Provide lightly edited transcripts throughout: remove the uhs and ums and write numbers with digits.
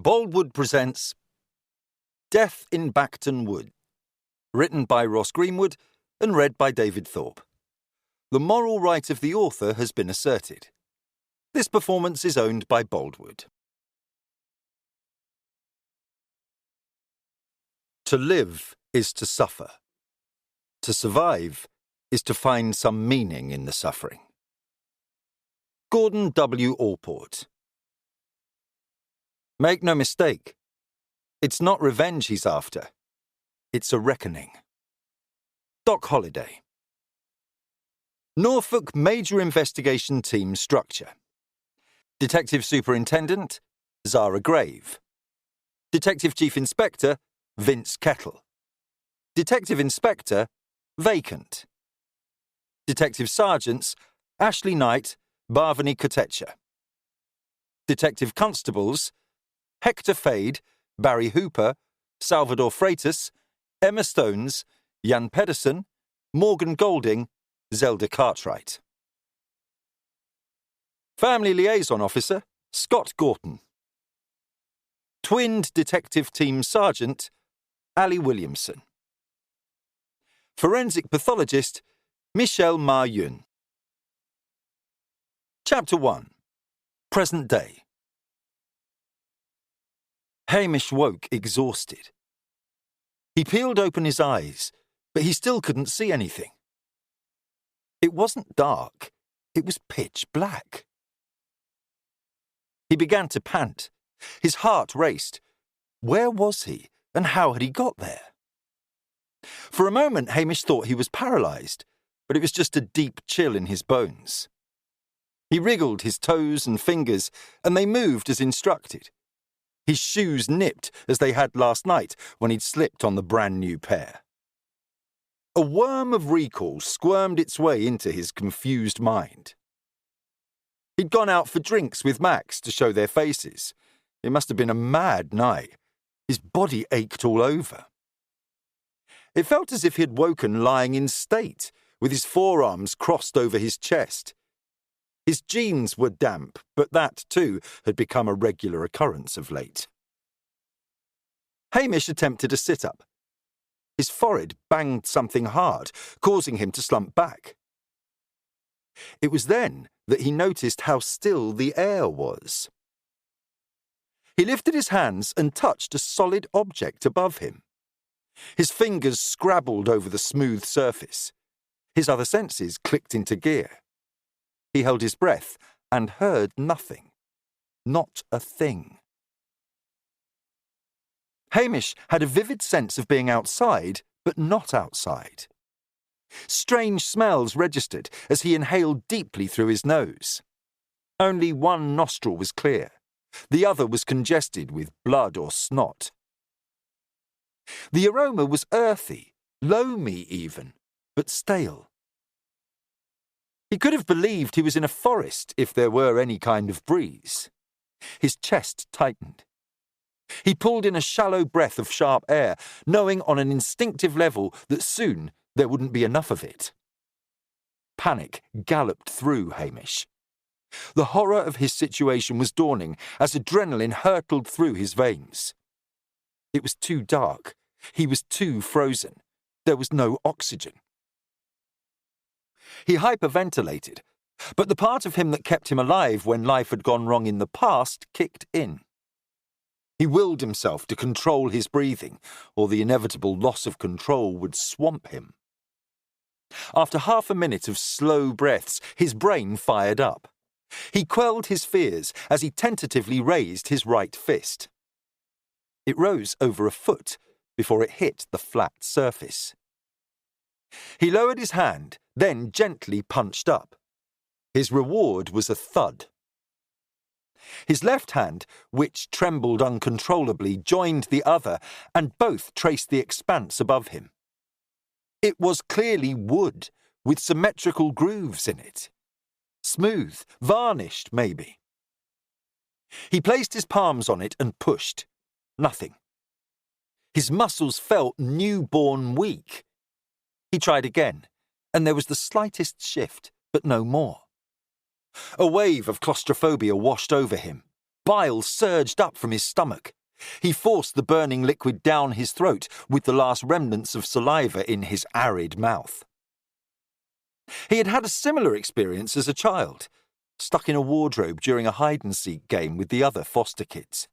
Boldwood presents Death in Bacton Wood, written by Ross Greenwood and read by David Thorpe. The moral right of the author has been asserted. This performance is owned by Boldwood. To live is to suffer. To survive is to find some meaning in the suffering. Gordon W. Allport. Make no mistake, it's not revenge he's after. It's a reckoning. Doc Holliday. Norfolk Major Investigation Team Structure. Detective Superintendent, Zara Grave. Detective Chief Inspector, Vince Kettle. Detective Inspector, vacant. Detective Sergeants, Ashley Knight, Bhavani Kotecha. Detective Constables, Hector Fade, Barry Hooper, Salvador Freitas, Emma Stones, Jan Pedersen, Morgan Golding, Zelda Cartwright. Family Liaison Officer, Scott Gorton. Twinned Detective Team Sergeant, Ali Williamson. Forensic Pathologist, Michelle Ma-Yun. Chapter 1. Present Day. Hamish woke exhausted. He peeled open his eyes, but he still couldn't see anything. It wasn't dark, it was pitch black. He began to pant. His heart raced. Where was he, and how had he got there? For a moment, Hamish thought he was paralysed, but it was just a deep chill in his bones. He wriggled his toes and fingers, and they moved as instructed. His shoes nipped as they had last night when he'd slipped on the brand-new pair. A worm of recall squirmed its way into his confused mind. He'd gone out for drinks with Max to show their faces. It must have been a mad night. His body ached all over. It felt as if he had woken lying in state, with his forearms crossed over his chest. His jeans were damp, but that, too, had become a regular occurrence of late. Hamish attempted a sit-up. His forehead banged something hard, causing him to slump back. It was then that he noticed how still the air was. He lifted his hands and touched a solid object above him. His fingers scrabbled over the smooth surface. His other senses clicked into gear. He held his breath and heard nothing. Not a thing. Hamish had a vivid sense of being outside, but not outside. Strange smells registered as he inhaled deeply through his nose. Only one nostril was clear. The other was congested with blood or snot. The aroma was earthy, loamy even, but stale. He could have believed he was in a forest if there were any kind of breeze. His chest tightened. He pulled in a shallow breath of sharp air, knowing on an instinctive level that soon there wouldn't be enough of it. Panic galloped through Hamish. The horror of his situation was dawning as adrenaline hurtled through his veins. It was too dark. He was too frozen. There was no oxygen. He hyperventilated, but the part of him that kept him alive when life had gone wrong in the past kicked in. He willed himself to control his breathing, or the inevitable loss of control would swamp him. After half a minute of slow breaths, his brain fired up. He quelled his fears as he tentatively raised his right fist. It rose over a foot before it hit the flat surface. He lowered his hand, then gently punched up. His reward was a thud. His left hand, which trembled uncontrollably, joined the other, and both traced the expanse above him. It was clearly wood, with symmetrical grooves in it. Smooth, varnished, maybe. He placed his palms on it and pushed. Nothing. His muscles felt newborn weak. He tried again, and there was the slightest shift, but no more. A wave of claustrophobia washed over him. Bile surged up from his stomach. He forced the burning liquid down his throat with the last remnants of saliva in his arid mouth. He had had a similar experience as a child, stuck in a wardrobe during a hide-and-seek game with the other foster kids.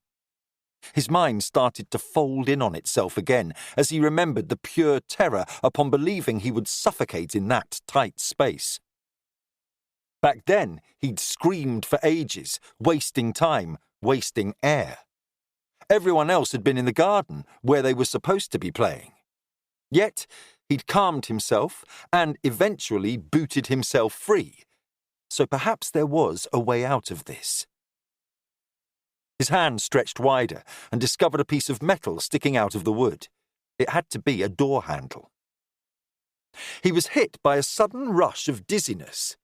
His mind started to fold in on itself again as he remembered the pure terror upon believing he would suffocate in that tight space. Back then, he'd screamed for ages, wasting time, wasting air. Everyone else had been in the garden, where they were supposed to be playing. Yet, he'd calmed himself and eventually booted himself free. So perhaps there was a way out of this. His hand stretched wider and discovered a piece of metal sticking out of the wood. It had to be a door handle. He was hit by a sudden rush of dizziness.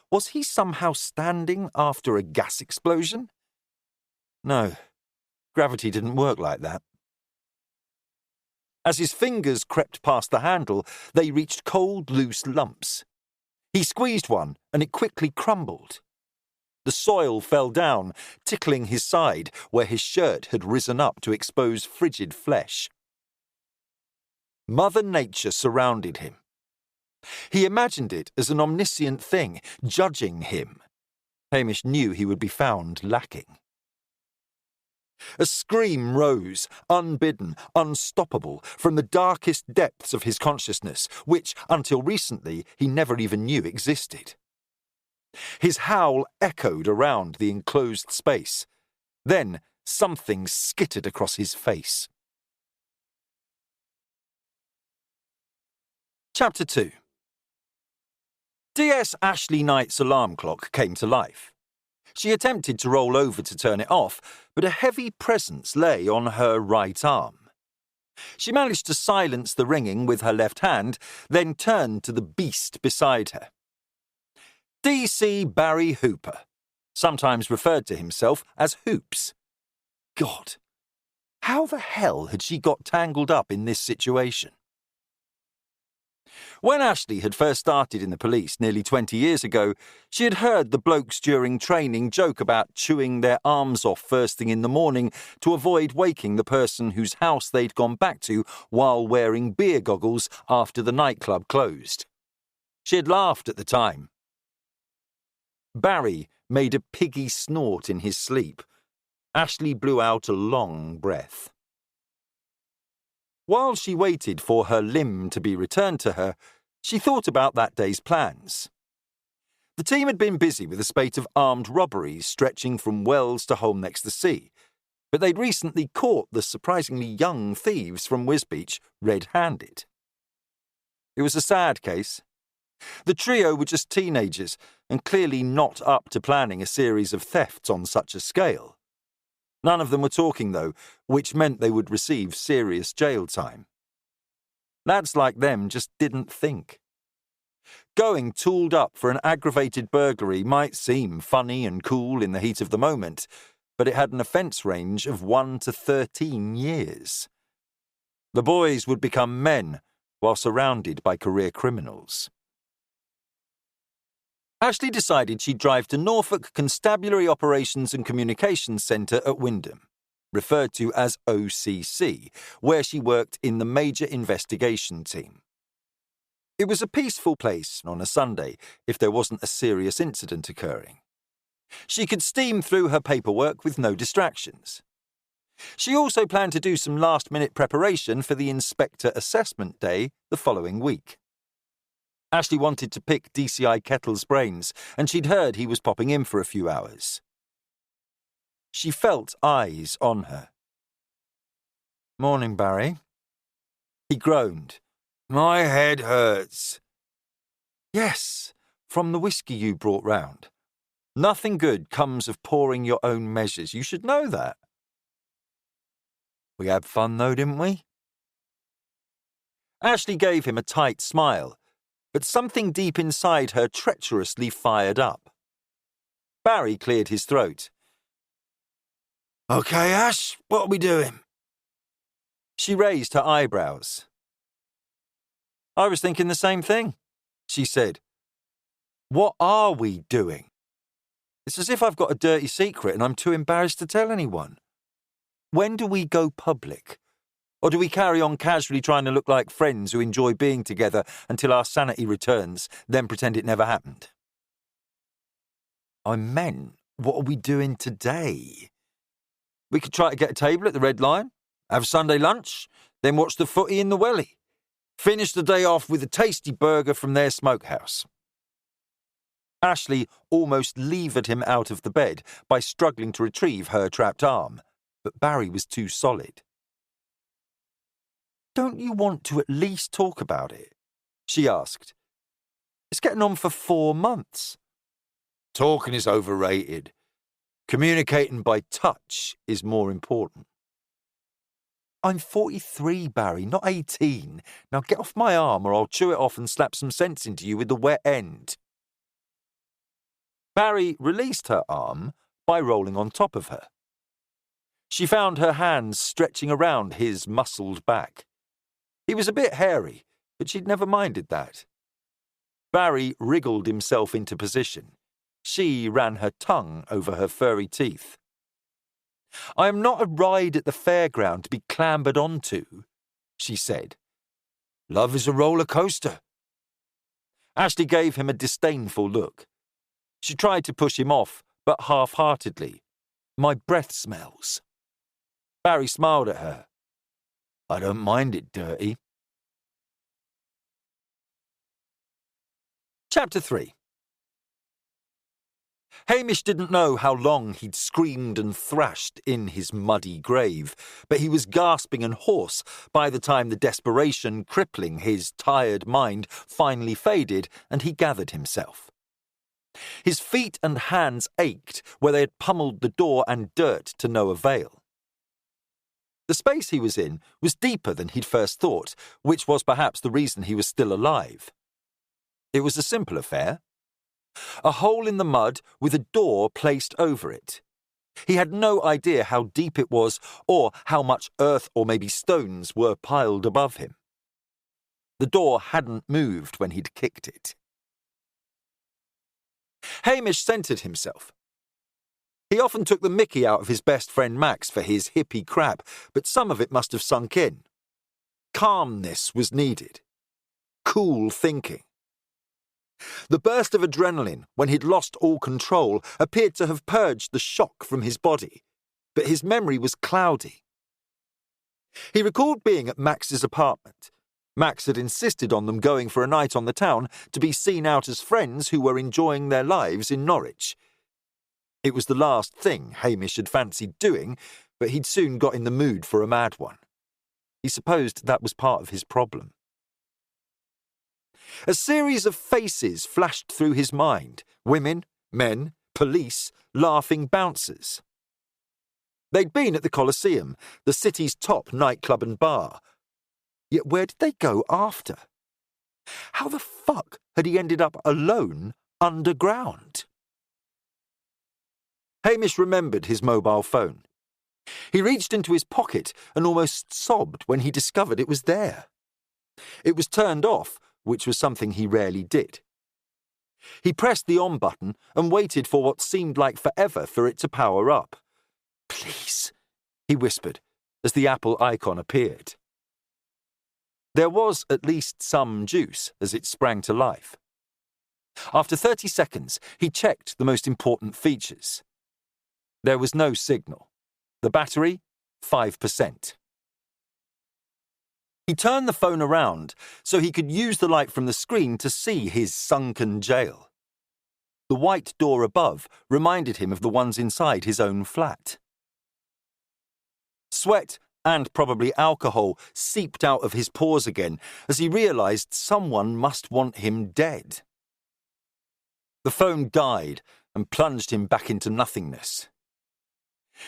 Was he somehow standing after a gas explosion? No, gravity didn't work like that. As his fingers crept past the handle, they reached cold, loose lumps. He squeezed one, and it quickly crumbled. The soil fell down, tickling his side, where his shirt had risen up to expose frigid flesh. Mother Nature surrounded him. He imagined it as an omniscient thing, judging him. Hamish knew he would be found lacking. A scream rose, unbidden, unstoppable, from the darkest depths of his consciousness, which, until recently, he never even knew existed. His howl echoed around the enclosed space. Then something skittered across his face. Chapter 2. D.S. Ashley Knight's alarm clock came to life. She attempted to roll over to turn it off, but a heavy presence lay on her right arm. She managed to silence the ringing with her left hand, then turned to the beast beside her. D.C. Barry Hooper, sometimes referred to himself as Hoops. God, how the hell had she got tangled up in this situation? When Ashley had first started in the police nearly 20 years ago, she had heard the blokes during training joke about chewing their arms off first thing in the morning to avoid waking the person whose house they'd gone back to while wearing beer goggles after the nightclub closed. She had laughed at the time. Barry made a piggy snort in his sleep. Ashley blew out a long breath. While she waited for her limb to be returned to her, she thought about that day's plans. The team had been busy with a spate of armed robberies stretching from Wells to Holme-next-the-Sea, but they'd recently caught the surprisingly young thieves from Wisbeach red-handed. It was a sad case. The trio were just teenagers and clearly not up to planning a series of thefts on such a scale. None of them were talking, though, which meant they would receive serious jail time. Lads like them just didn't think. Going tooled up for an aggravated burglary might seem funny and cool in the heat of the moment, but it had an offence range of 1 to 13 years. The boys would become men while surrounded by career criminals. Ashley decided she'd drive to Norfolk Constabulary Operations and Communications Centre at Wyndham, referred to as OCC, where she worked in the Major Investigation Team. It was a peaceful place on a Sunday if there wasn't a serious incident occurring. She could steam through her paperwork with no distractions. She also planned to do some last-minute preparation for the Inspector Assessment Day the following week. Ashley wanted to pick DCI Kettle's brains, and she'd heard he was popping in for a few hours. She felt eyes on her. "Morning, Barry." He groaned. "My head hurts." "Yes, from the whiskey you brought round. Nothing good comes of pouring your own measures. You should know that." "We had fun though, didn't we?" Ashley gave him a tight smile, but something deep inside her treacherously fired up. Barry cleared his throat. "Okay, Ash, what are we doing?" She raised her eyebrows. "I was thinking the same thing," she said. "What are we doing?" It's as if I've got a dirty secret and I'm too embarrassed to tell anyone. When do we go public? Or do we carry on casually trying to look like friends who enjoy being together until our sanity returns, then pretend it never happened? I meant, what are we doing today? We could try to get a table at the Red Lion, have Sunday lunch, then watch the footy in the Welly. Finish the day off with a tasty burger from their smokehouse. Ashley almost levered him out of the bed by struggling to retrieve her trapped arm, but Barry was too solid. Don't you want to at least talk about it? She asked. It's getting on for 4 months. Talking is overrated. Communicating by touch is more important. I'm 43, Barry, not 18. Now get off my arm or I'll chew it off and slap some sense into you with the wet end. Barry released her arm by rolling on top of her. She found her hands stretching around his muscled back. He was a bit hairy, but she'd never minded that. Barry wriggled himself into position. She ran her tongue over her furry teeth. I am not a ride at the fairground to be clambered onto, she said. Love is a roller coaster. Ashley gave him a disdainful look. She tried to push him off, but half-heartedly. My breath smells. Barry smiled at her. I don't mind it dirty. Chapter 3. Hamish didn't know how long he'd screamed and thrashed in his muddy grave, but he was gasping and hoarse by the time the desperation crippling his tired mind finally faded and he gathered himself. His feet and hands ached where they had pummeled the door and dirt to no avail. The space he was in was deeper than he'd first thought, which was perhaps the reason he was still alive. It was a simple affair. A hole in the mud with a door placed over it. He had no idea how deep it was or how much earth or maybe stones were piled above him. The door hadn't moved when he'd kicked it. Hamish centred himself. He often took the mickey out of his best friend Max for his hippie crap, but some of it must have sunk in. Calmness was needed. Cool thinking. The burst of adrenaline, when he'd lost all control, appeared to have purged the shock from his body, but his memory was cloudy. He recalled being at Max's apartment. Max had insisted on them going for a night on the town to be seen out as friends who were enjoying their lives in Norwich. It was the last thing Hamish had fancied doing, but he'd soon got in the mood for a mad one. He supposed that was part of his problem. A series of faces flashed through his mind. Women, men, police, laughing bouncers. They'd been at the Colosseum, the city's top nightclub and bar. Yet where did they go after? How the fuck had he ended up alone underground? Hamish remembered his mobile phone. He reached into his pocket and almost sobbed when he discovered it was there. It was turned off, which was something he rarely did. He pressed the on button and waited for what seemed like forever for it to power up. Please, he whispered, as the Apple icon appeared. There was at least some juice as it sprang to life. After 30 seconds, he checked the most important features. There was no signal. The battery, 5%. He turned the phone around so he could use the light from the screen to see his sunken jail. The white door above reminded him of the ones inside his own flat. Sweat and probably alcohol seeped out of his pores again as he realised someone must want him dead. The phone died and plunged him back into nothingness.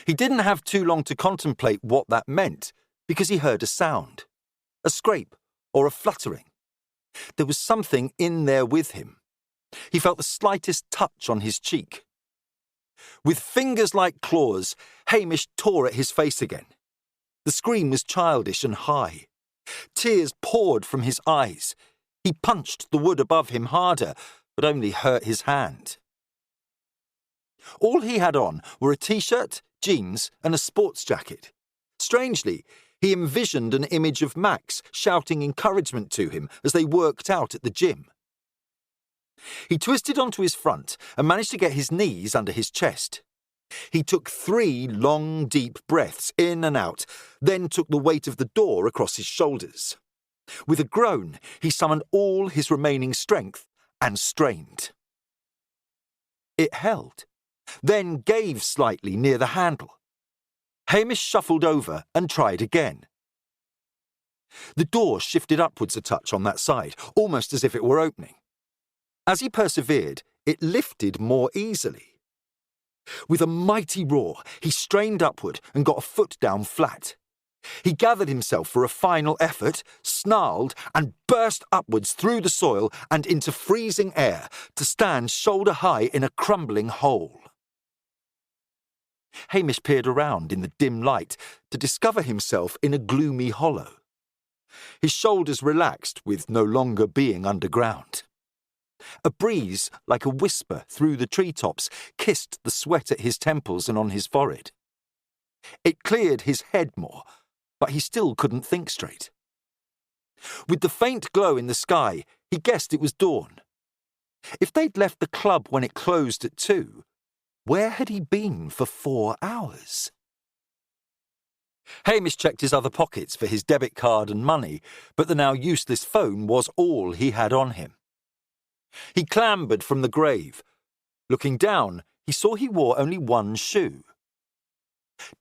He didn't have too long to contemplate what that meant because he heard a sound. A scrape or a fluttering. There was something in there with him. He felt the slightest touch on his cheek. With fingers like claws, Hamish tore at his face again. The scream was childish and high. Tears poured from his eyes. He punched the wood above him harder, but only hurt his hand. All he had on were a t-shirt, jeans, and a sports jacket. Strangely, he envisioned an image of Max shouting encouragement to him as they worked out at the gym. He twisted onto his front and managed to get his knees under his chest. He took 3 long, deep breaths in and out, then took the weight of the door across his shoulders. With a groan, he summoned all his remaining strength and strained. It held, then gave slightly near the handle. Hamish shuffled over and tried again. The door shifted upwards a touch on that side, almost as if it were opening. As he persevered, it lifted more easily. With a mighty roar, he strained upward and got a foot down flat. He gathered himself for a final effort, snarled, and burst upwards through the soil and into freezing air to stand shoulder high in a crumbling hole. Hamish peered around in the dim light to discover himself in a gloomy hollow. His shoulders relaxed with no longer being underground. A breeze, like a whisper through the treetops, kissed the sweat at his temples and on his forehead. It cleared his head more, but he still couldn't think straight. With the faint glow in the sky, he guessed it was dawn. If they'd left the club when it closed at 2, where had he been for 4 hours? Hamish checked his other pockets for his debit card and money, but the now useless phone was all he had on him. He clambered from the grave. Looking down, he saw he wore only 1 shoe.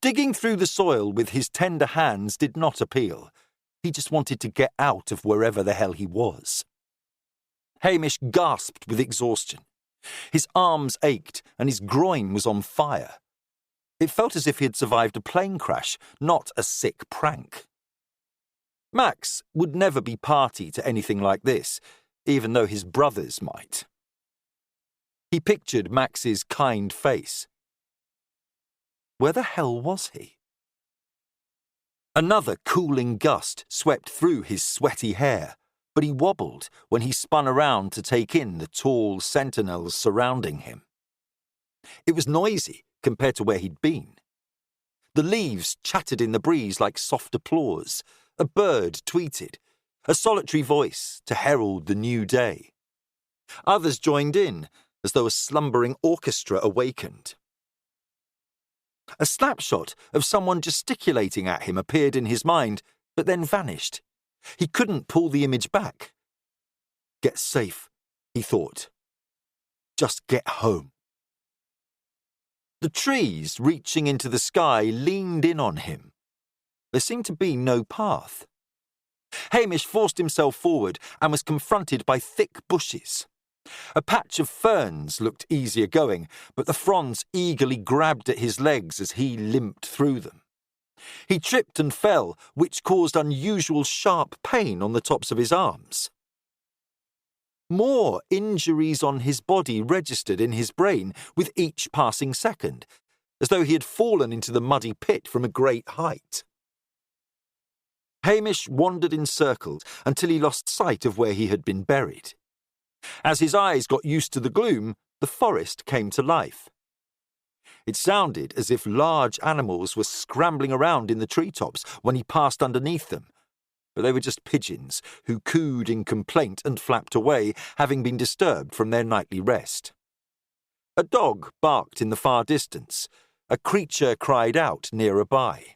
Digging through the soil with his tender hands did not appeal. He just wanted to get out of wherever the hell he was. Hamish gasped with exhaustion. His arms ached and his groin was on fire. It felt as if he had survived a plane crash, not a sick prank. Max would never be party to anything like this, even though his brothers might. He pictured Max's kind face. Where the hell was he? Another cooling gust swept through his sweaty hair, but he wobbled when he spun around to take in the tall sentinels surrounding him. It was noisy compared to where he'd been. The leaves chattered in the breeze like soft applause. A bird tweeted, a solitary voice to herald the new day. Others joined in, as though a slumbering orchestra awakened. A snapshot of someone gesticulating at him appeared in his mind, but then vanished. He couldn't pull the image back. Get safe, he thought. Just get home. The trees reaching into the sky leaned in on him. There seemed to be no path. Hamish forced himself forward and was confronted by thick bushes. A patch of ferns looked easier going, but the fronds eagerly grabbed at his legs as he limped through them. He tripped and fell, which caused unusual sharp pain on the tops of his arms. More injuries on his body registered in his brain with each passing second, as though he had fallen into the muddy pit from a great height. Hamish wandered in circles until he lost sight of where he had been buried. As his eyes got used to the gloom, the forest came to life. It sounded as if large animals were scrambling around in the treetops when he passed underneath them, but they were just pigeons who cooed in complaint and flapped away, having been disturbed from their nightly rest. A dog barked in the far distance. A creature cried out nearer by.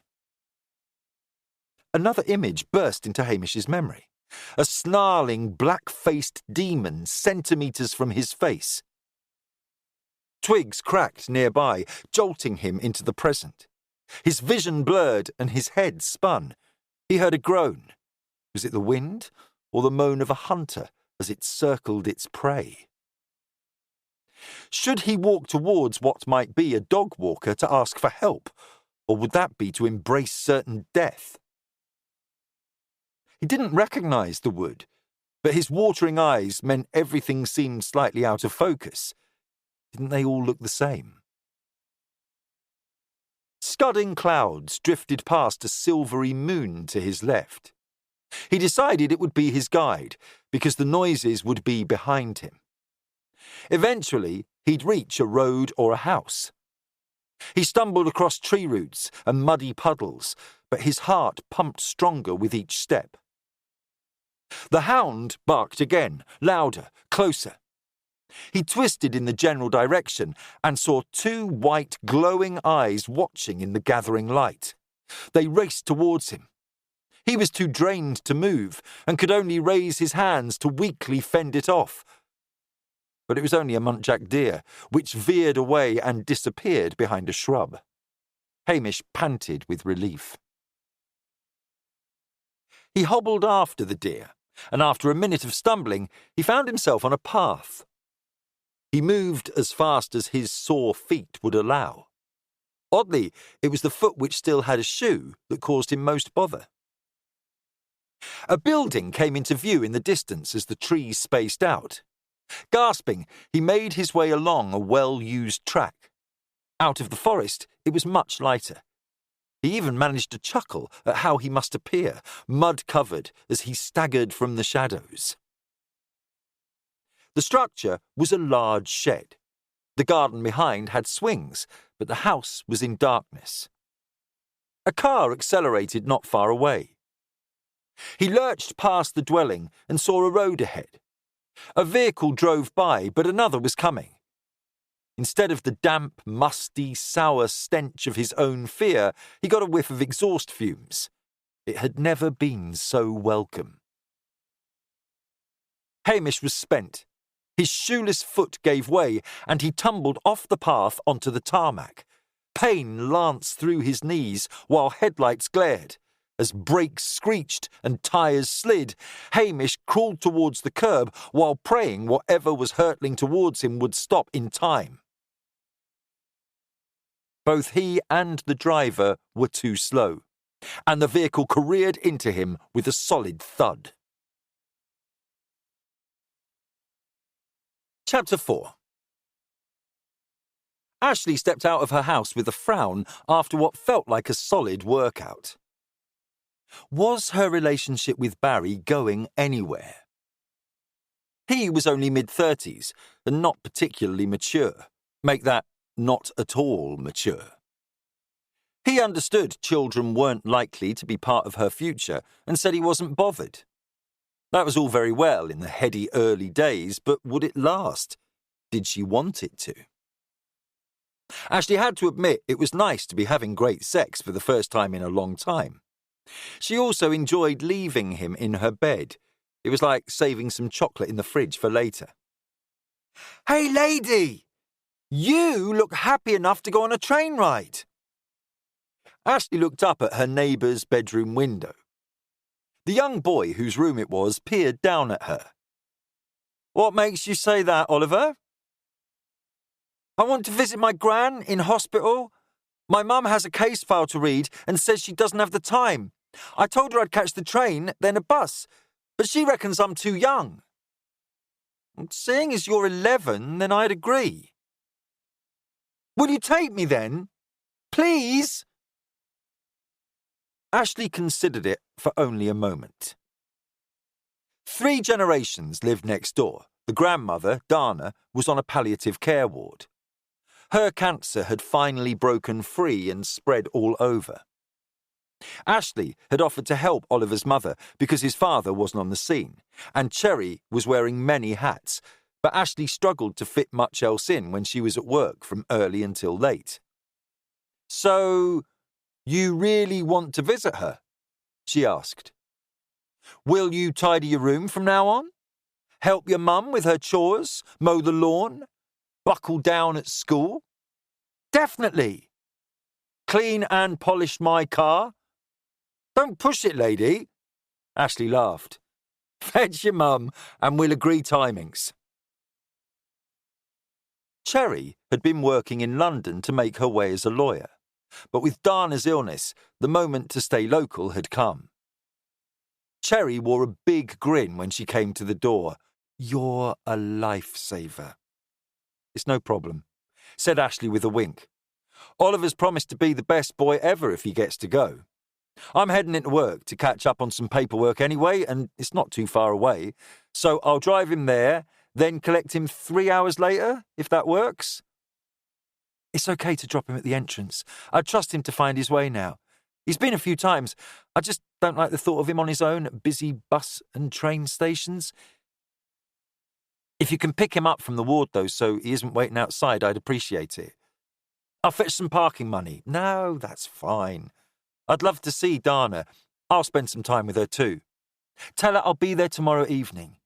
Another image burst into Hamish's memory. A snarling, black-faced demon centimetres from his face. Twigs cracked nearby, jolting him into the present. His vision blurred and his head spun. He heard a groan. Was it the wind or the moan of a hunter as it circled its prey? Should he walk towards what might be a dog walker to ask for help, or would that be to embrace certain death? He didn't recognise the wood, but his watering eyes meant everything seemed slightly out of focus. Didn't they all look the same? Scudding clouds drifted past a silvery moon to his left. He decided it would be his guide, because the noises would be behind him. Eventually, he'd reach a road or a house. He stumbled across tree roots and muddy puddles, but his heart pumped stronger with each step. The hound barked again, louder, closer. He twisted in the general direction and saw two white, glowing eyes watching in the gathering light. They raced towards him. He was too drained to move and could only raise his hands to weakly fend it off. But it was only a muntjac deer, which veered away and disappeared behind a shrub. Hamish panted with relief. He hobbled after the deer, and after a minute of stumbling, he found himself on a path. He moved as fast as his sore feet would allow. Oddly, it was the foot which still had a shoe that caused him most bother. A building came into view in the distance as the trees spaced out. Gasping, he made his way along a well-used track. Out of the forest, it was much lighter. He even managed to chuckle at how he must appear, mud-covered, as he staggered from the shadows. The structure was a large shed. The garden behind had swings, but the house was in darkness. A car accelerated not far away. He lurched past the dwelling and saw a road ahead. A vehicle drove by, but another was coming. Instead of the damp, musty, sour stench of his own fear, he got a whiff of exhaust fumes. It had never been so welcome. Hamish was spent. His shoeless foot gave way, and he tumbled off the path onto the tarmac. Pain lanced through his knees while headlights glared. As brakes screeched and tyres slid, Hamish crawled towards the curb while praying whatever was hurtling towards him would stop in time. Both he and the driver were too slow, and the vehicle careered into him with a solid thud. Chapter 4. Ashley stepped out of her house with a frown after what felt like a solid workout. Was her relationship with Barry going anywhere? He was only mid-30s and not particularly mature. Make that not at all mature. He understood children weren't likely to be part of her future and said he wasn't bothered. That was all very well in the heady early days, but would it last? Did she want it to? Ashley had to admit it was nice to be having great sex for the first time in a long time. She also enjoyed leaving him in her bed. It was like saving some chocolate in the fridge for later. "Hey, lady! You look happy enough to go on a train ride." Ashley looked up at her neighbour's bedroom window. The young boy whose room it was peered down at her. "What makes you say that, Oliver?" "I want to visit my gran in hospital. My mum has a case file to read and says she doesn't have the time. I told her I'd catch the train, then a bus, but she reckons I'm too young." "Seeing as you're 11, then I'd agree." "Will you take me then? Please?" Ashley considered it for only a moment. 3 generations lived next door. The grandmother, Dana, was on a palliative care ward. Her cancer had finally broken free and spread all over. Ashley had offered to help Oliver's mother because his father wasn't on the scene, and Cherry was wearing many hats, but Ashley struggled to fit much else in when she was at work from early until late. "So, you really want to visit her?" she asked. "Will you tidy your room from now on? Help your mum with her chores? Mow the lawn? Buckle down at school?" "Definitely." "Clean and polish my car?" "Don't push it, lady." Ashley laughed. "Fetch your mum and we'll agree timings." Cherry had been working in London to make her way as a lawyer, but with Dana's illness, the moment to stay local had come. Cherry wore a big grin when she came to the door. "You're a lifesaver." "It's no problem," said Ashley with a wink. "Oliver's promised to be the best boy ever if he gets to go. I'm heading into work to catch up on some paperwork anyway, and it's not too far away, so I'll drive him there, Then collect him 3 hours later, if that works? It's okay to drop him at the entrance. I trust him to find his way now. He's been a few times. I just don't like the thought of him on his own at busy bus and train stations. If you can pick him up from the ward, though, so he isn't waiting outside, I'd appreciate it. I'll fetch some parking money. No, that's fine. I'd love to see Dana. I'll spend some time with her too. Tell her I'll be there tomorrow evening.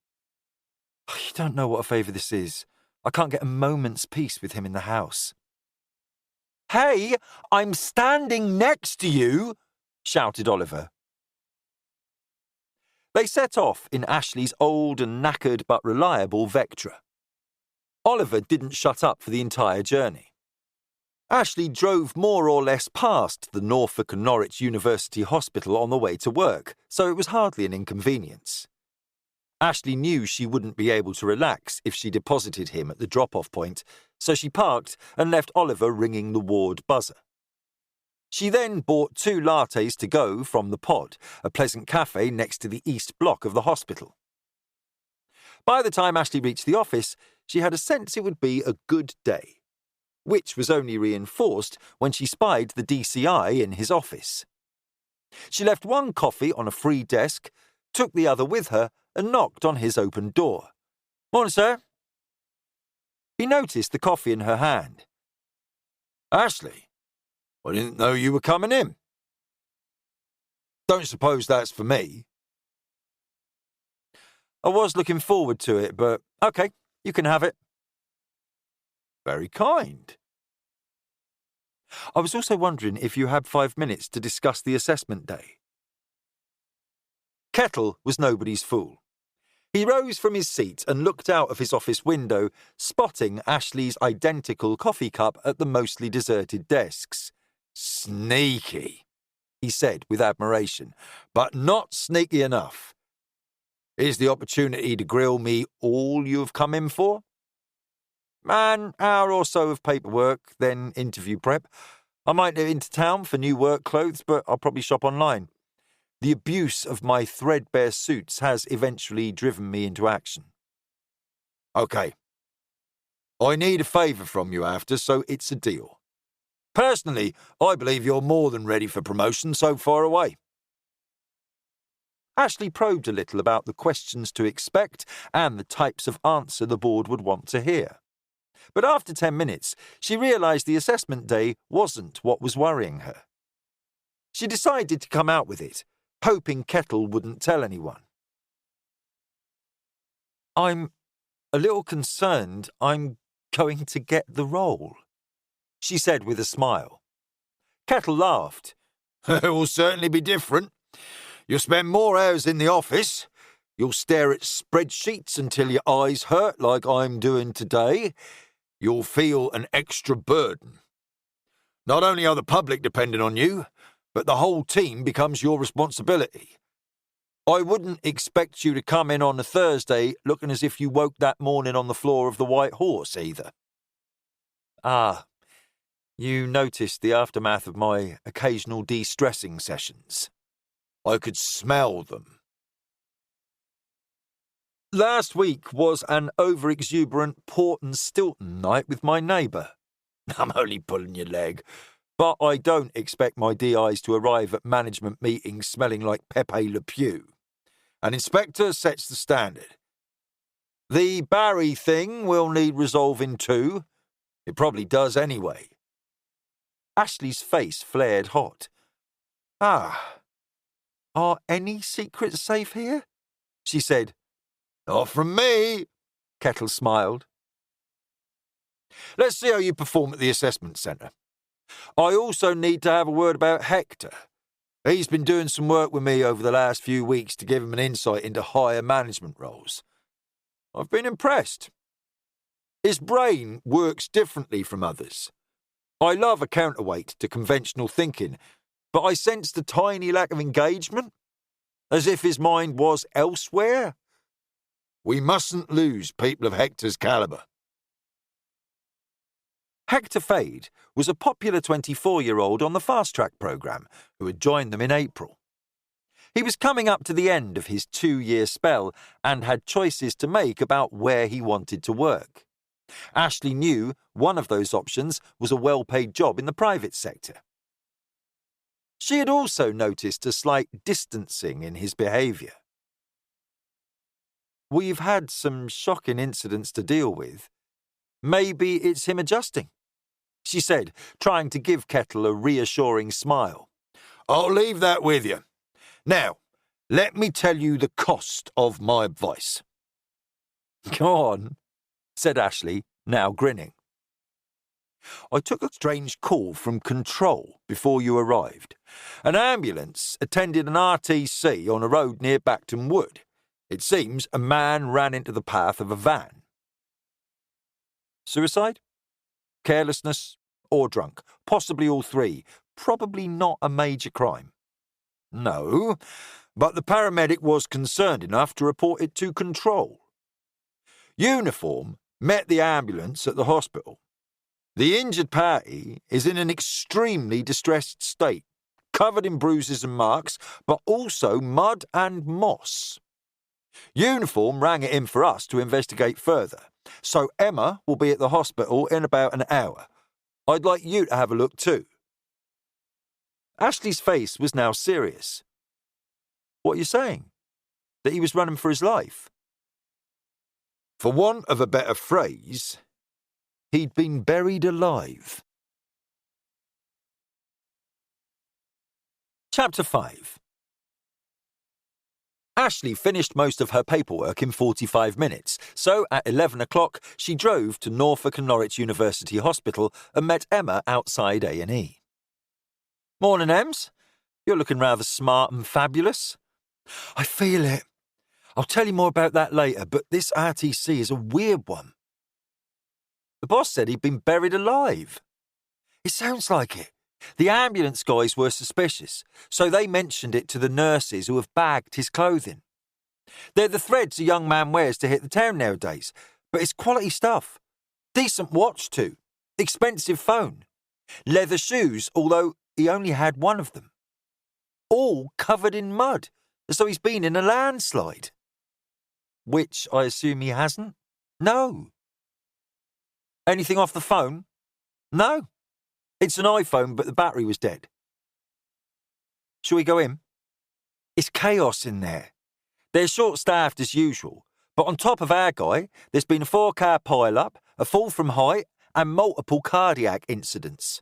You don't know what a favour this is. I can't get a moment's peace with him in the house. Hey, I'm standing next to you, shouted Oliver. They set off in Ashley's old and knackered but reliable Vectra. Oliver didn't shut up for the entire journey. Ashley drove more or less past the Norfolk and Norwich University Hospital on the way to work, so it was hardly an inconvenience. Ashley knew she wouldn't be able to relax if she deposited him at the drop-off point, so she parked and left Oliver ringing the ward buzzer. She then bought 2 lattes to go from the Pod, a pleasant cafe next to the east block of the hospital. By the time Ashley reached the office, she had a sense it would be a good day, which was only reinforced when she spied the DCI in his office. She left 1 coffee on a free desk, took the other with her, and knocked on his open door. Morning, sir. He noticed the coffee in her hand. Ashley, I didn't know you were coming in. Don't suppose that's for me? I was looking forward to it, but okay, you can have it. Very kind. I was also wondering if you had 5 minutes to discuss the assessment day. Kettle was nobody's fool. He rose from his seat and looked out of his office window, spotting Ashley's identical coffee cup at the mostly deserted desks. Sneaky, he said with admiration, but not sneaky enough. Here's the opportunity to grill me all you have come in for. An hour or so of paperwork, then interview prep. I might nip into town for new work clothes, but I'll probably shop online. The abuse of my threadbare suits has eventually driven me into action. Okay. I need a favour from you after, so it's a deal. Personally, I believe you're more than ready for promotion so far away. Ashley probed a little about the questions to expect and the types of answer the board would want to hear. But after 10 minutes, she realised the assessment day wasn't what was worrying her. She decided to come out with it, hoping Kettle wouldn't tell anyone. I'm a little concerned I'm going to get the role, she said with a smile. Kettle laughed. It will certainly be different. You'll spend more hours in the office. You'll stare at spreadsheets until your eyes hurt like I'm doing today. You'll feel an extra burden. Not only are the public dependent on you, but the whole team becomes your responsibility. I wouldn't expect you to come in on a Thursday looking as if you woke that morning on the floor of the White Horse, either. Ah, you noticed the aftermath of my occasional de-stressing sessions. I could smell them. Last week was an over-exuberant Port and Stilton night with my neighbour. I'm only pulling your leg. But I don't expect my DIs to arrive at management meetings smelling like Pepe Le Pew. An inspector sets the standard. The Barry thing will need resolving too. It probably does anyway. Ashley's face flared hot. Ah, are any secrets safe here? She said. Not from me, Kettle smiled. Let's see how you perform at the assessment centre. I also need to have a word about Hector. He's been doing some work with me over the last few weeks to give him an insight into higher management roles. I've been impressed. His brain works differently from others. I love a counterweight to conventional thinking, but I sensed a tiny lack of engagement, as if his mind was elsewhere. We mustn't lose people of Hector's calibre. Hector Fade was a popular 24-year-old on the fast-track programme who had joined them in April. He was coming up to the end of his 2-year spell and had choices to make about where he wanted to work. Ashley knew one of those options was a well-paid job in the private sector. She had also noticed a slight distancing in his behaviour. "We've had some shocking incidents to deal with. Maybe it's him adjusting," she said, trying to give Kettle a reassuring smile. "I'll leave that with you. Now, let me tell you the cost of my advice." "Go on," said Ashley, now grinning. "I took a strange call from control before you arrived. An ambulance attended an RTC on a road near Bacton Wood. It seems a man ran into the path of a van." "Suicide? Carelessness? Or drunk? Possibly all three. Probably not a major crime." "No, but the paramedic was concerned enough to report it to control. Uniform met the ambulance at the hospital. The injured party is in an extremely distressed state, covered in bruises and marks, but also mud and moss. Uniform rang it in for us to investigate further, so Emma will be at the hospital in about an hour. I'd like you to have a look too." Ashley's face was now serious. "What are you saying? That he was running for his life?" "For want of a better phrase, he'd been buried alive." Chapter 5. Ashley finished most of her paperwork in 45 minutes, so at 11 o'clock she drove to Norfolk and Norwich University Hospital and met Emma outside A&E. "Morning, Ems. You're looking rather smart and fabulous." "I feel it. I'll tell you more about that later, but this RTC is a weird one." "The boss said he'd been buried alive." "It sounds like it. The ambulance guys were suspicious, so they mentioned it to the nurses who have bagged his clothing. They're the threads a young man wears to hit the town nowadays, but it's quality stuff. Decent watch too. Expensive phone. Leather shoes, although he only had one of them. All covered in mud, as though he's been in a landslide." "Which I assume he hasn't?" "No." "Anything off the phone?" "No. It's an iPhone, but the battery was dead." "Shall we go in?" "It's chaos in there. They're short-staffed as usual, but on top of our guy, there's been a 4-car pile-up, a fall from height, and multiple cardiac incidents.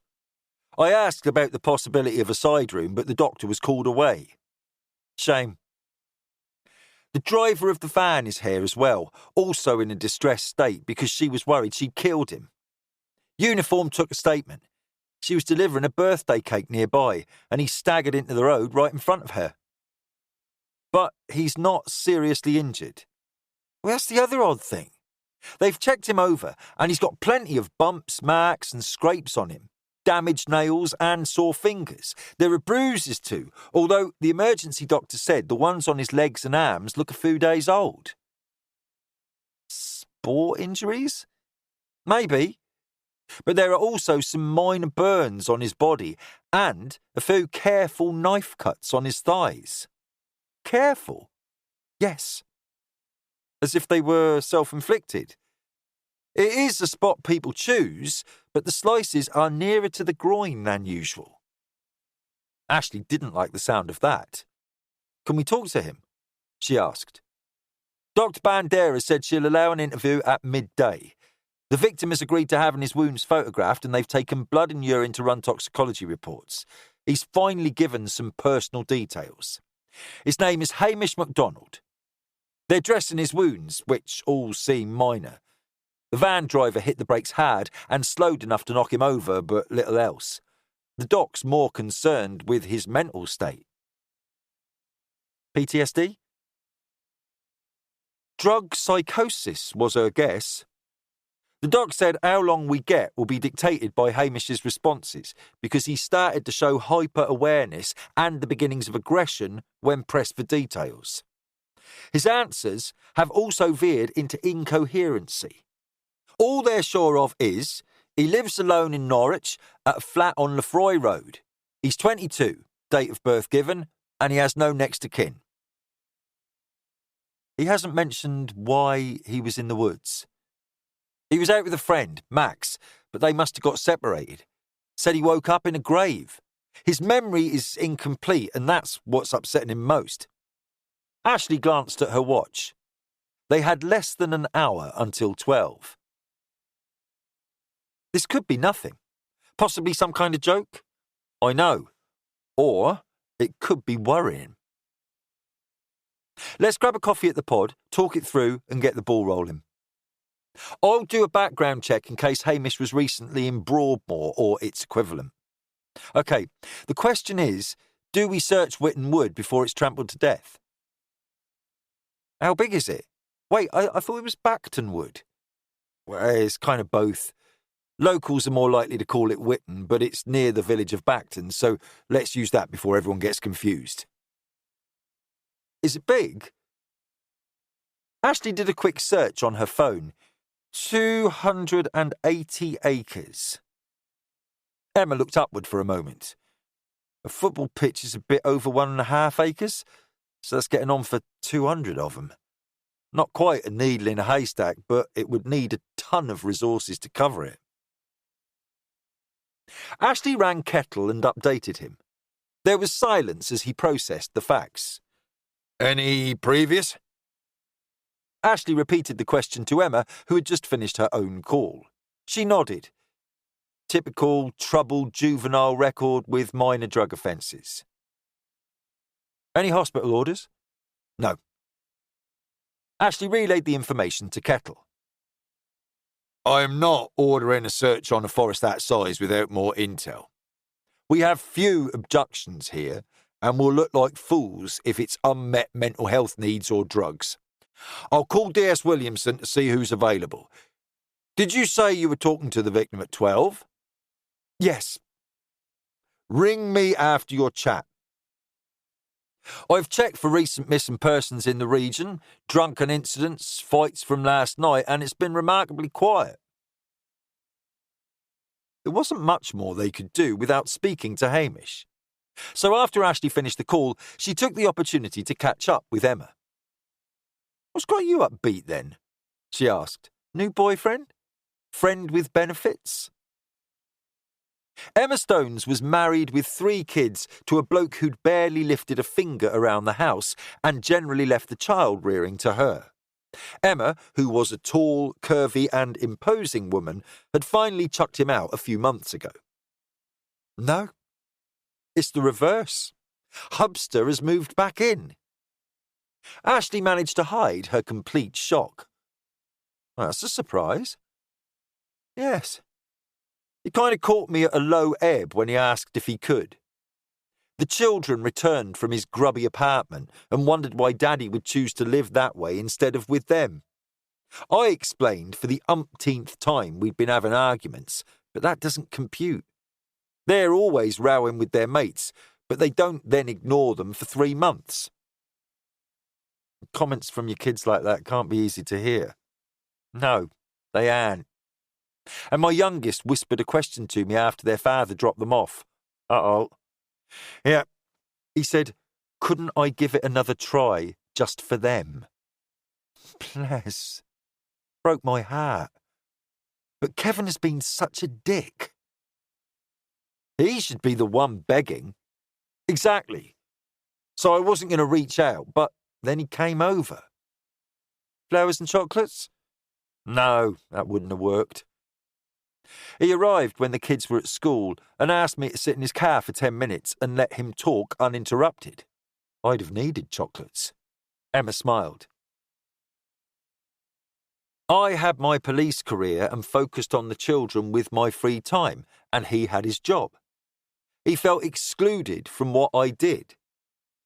I asked about the possibility of a side room, but the doctor was called away. Shame. The driver of the van is here as well, also in a distressed state because she was worried she'd killed him. Uniform took a statement. She was delivering a birthday cake nearby, and he staggered into the road right in front of her. But he's not seriously injured. Well, that's the other odd thing. They've checked him over, and he's got plenty of bumps, marks and scrapes on him, damaged nails and sore fingers. There are bruises too, although the emergency doctor said the ones on his legs and arms look a few days old. Sport injuries? Maybe. But there are also some minor burns on his body and a few careful knife cuts on his thighs. Careful? Yes. As if they were self-inflicted. It is a spot people choose, but the slices are nearer to the groin than usual. Ashley didn't like the sound of that. "Can we talk to him?" she asked. Dr. Bandera said she'll allow an interview at midday. The victim has agreed to having his wounds photographed and they've taken blood and urine to run toxicology reports. He's finally given some personal details. His name is Hamish MacDonald. They're dressing his wounds, which all seem minor. The van driver hit the brakes hard and slowed enough to knock him over, but little else. The doc's more concerned with his mental state. PTSD? Drug psychosis was her guess. The doc said how long we get will be dictated by Hamish's responses because he started to show hyper-awareness and the beginnings of aggression when pressed for details. His answers have also veered into incoherency. All they're sure of is he lives alone in Norwich at a flat on Lefroy Road. He's 22, date of birth given, and he has no next of kin. He hasn't mentioned why he was in the woods. He was out with a friend, Max, but they must have got separated. Said he woke up in a grave. His memory is incomplete, and that's what's upsetting him most. Ashley glanced at her watch. They had less than an hour until 12. This could be nothing. Possibly some kind of joke. I know. Or it could be worrying. Let's grab a coffee at the pod, talk it through, and get the ball rolling. I'll do a background check in case Hamish was recently in Broadmoor or its equivalent. OK, the question is, do we search Bacton Wood before it's trampled to death? How big is it? Wait, I thought it was Bacton Wood. Well, it's kind of both. Locals are more likely to call it Bacton, but it's near the village of Bacton, so let's use that before everyone gets confused. Is it big? Ashley did a quick search on her phone. 280 acres. Emma looked upward for a moment. A football pitch is a bit over 1.5 acres, so that's getting on for 200 of them. Not quite a needle in a haystack, but it would need a ton of resources to cover it. Ashley rang Kettle and updated him. There was silence as he processed the facts. Any previous? Ashley repeated the question to Emma, who had just finished her own call. She nodded. Typical troubled juvenile record with minor drug offences. Any hospital orders? No. Ashley relayed the information to Kettle. I am not ordering a search on a forest that size without more intel. We have few abductions here, and will look like fools if it's unmet mental health needs or drugs. I'll call D.S. Williamson to see who's available. Did you say you were talking to the victim at 12? Yes. Ring me after your chat. I've checked for recent missing persons in the region, drunken incidents, fights from last night, and it's been remarkably quiet. There wasn't much more they could do without speaking to Hamish. So after Ashley finished the call, she took the opportunity to catch up with Emma. What's got you upbeat then? She asked. New boyfriend? Friend with benefits? Emma Stones was married with 3 kids to a bloke who'd barely lifted a finger around the house and generally left the child rearing to her. Emma, who was a tall, curvy and imposing woman, had finally chucked him out a few months ago. No, it's the reverse. Hubster has moved back in. Ashley managed to hide her complete shock. Well, that's a surprise. Yes. He kind of caught me at a low ebb when he asked if he could. The children returned from his grubby apartment and wondered why Daddy would choose to live that way instead of with them. I explained for the umpteenth time we'd been having arguments, but that doesn't compute. They're always rowing with their mates, but they don't then ignore them for 3 months. Comments from your kids like that can't be easy to hear. No, they aren't. And my youngest whispered a question to me after their father dropped them off. Uh-oh. Yeah, he said, couldn't I give it another try just for them? Bless. Broke my heart. But Kevin has been such a dick. He should be the one begging. Exactly. So I wasn't going to reach out, but then he came over. Flowers and chocolates? No, that wouldn't have worked. He arrived when the kids were at school and asked me to sit in his car for 10 minutes and let him talk uninterrupted. I'd have needed chocolates. Emma smiled. I had my police career and focused on the children with my free time, and he had his job. He felt excluded from what I did.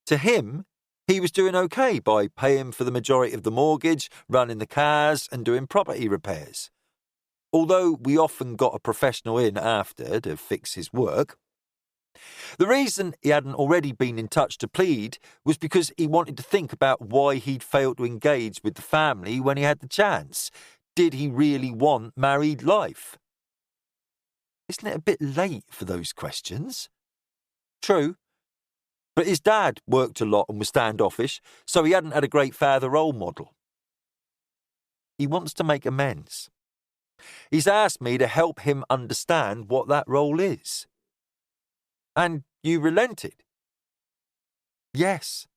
To him, he was doing okay by paying for the majority of the mortgage, running the cars and doing property repairs. Although we often got a professional in after to fix his work. The reason he hadn't already been in touch to plead was because he wanted to think about why he'd failed to engage with the family when he had the chance. Did he really want married life? Isn't it a bit late for those questions? True. But his dad worked a lot and was standoffish, so he hadn't had a great father role model. He wants to make amends. He's asked me to help him understand what that role is. And you relented? Yes.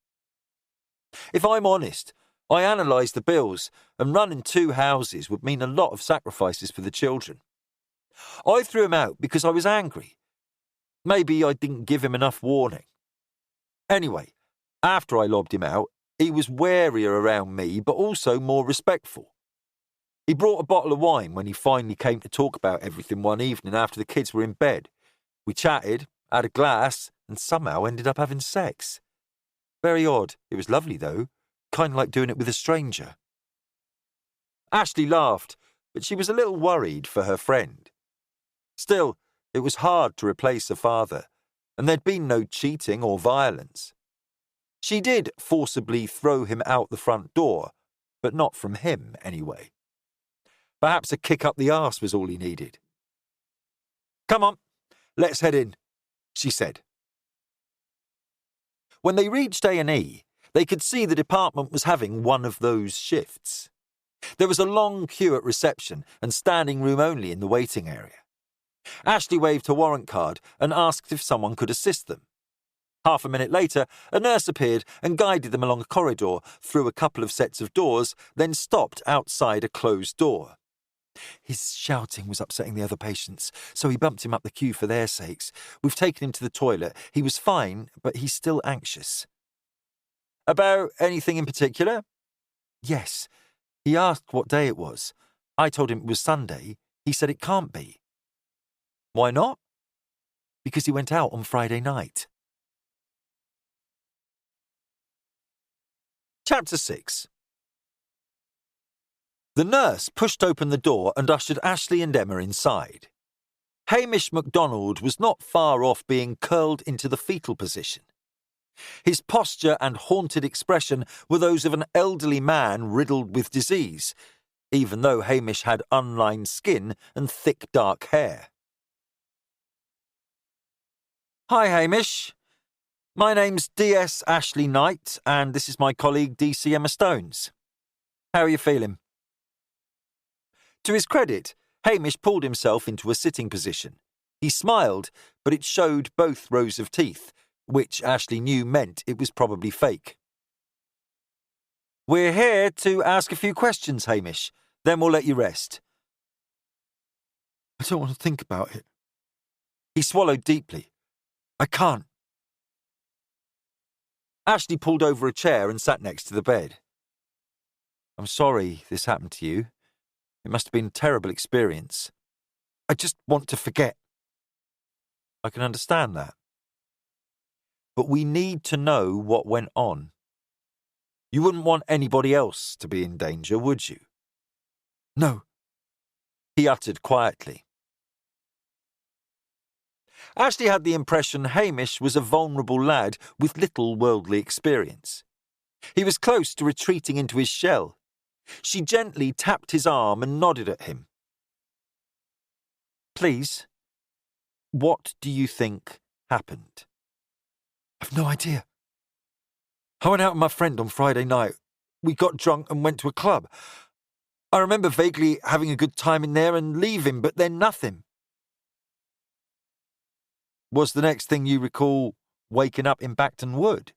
If I'm honest, I analysed the bills, and running 2 houses would mean a lot of sacrifices for the children. I threw him out because I was angry. Maybe I didn't give him enough warning. Anyway, after I lobbed him out, he was warier around me, but also more respectful. He brought a bottle of wine when he finally came to talk about everything one evening after the kids were in bed. We chatted, had a glass, and somehow ended up having sex. Very odd. It was lovely, though. Kind of like doing it with a stranger. Ashley laughed, but she was a little worried for her friend. Still, it was hard to replace her father, and there'd been no cheating or violence. She did forcibly throw him out the front door, but not from him, anyway. Perhaps a kick up the arse was all he needed. "Come on, let's head in," she said. When they reached A&E, they could see the department was having one of those shifts. There was a long queue at reception and standing room only in the waiting area. Ashley waved her warrant card and asked if someone could assist them. Half a minute later, a nurse appeared and guided them along a corridor, through a couple of sets of doors, then stopped outside a closed door. His shouting was upsetting the other patients, so he bumped him up the queue for their sakes. We've taken him to the toilet. He was fine, but he's still anxious. About anything in particular? Yes. He asked what day it was. I told him it was Sunday. He said it can't be. Why not? Because he went out on Friday night. Chapter 6. The nurse pushed open the door and ushered Ashley and Emma inside. Hamish MacDonald was not far off being curled into the fetal position. His posture and haunted expression were those of an elderly man riddled with disease, even though Hamish had unlined skin and thick dark hair. "Hi, Hamish. My name's D.S. Ashley Knight, and this is my colleague D.C. Emma Stones. How are you feeling?" To his credit, Hamish pulled himself into a sitting position. He smiled, but it showed both rows of teeth, which Ashley knew meant it was probably fake. "We're here to ask a few questions, Hamish. Then we'll let you rest." "I don't want to think about it." He swallowed deeply. "I can't." Ashley pulled over a chair and sat next to the bed. "I'm sorry this happened to you. It must have been a terrible experience. I just want to forget." "I can understand that. But we need to know what went on. You wouldn't want anybody else to be in danger, would you?" "No," he uttered quietly. Ashley had the impression Hamish was a vulnerable lad with little worldly experience. He was close to retreating into his shell. She gently tapped his arm and nodded at him. "Please, what do you think happened?" "I've no idea. I went out with my friend on Friday night. We got drunk and went to a club. I remember vaguely having a good time in there and leaving, but then nothing." "Was the next thing you recall waking up in Bacton Wood?"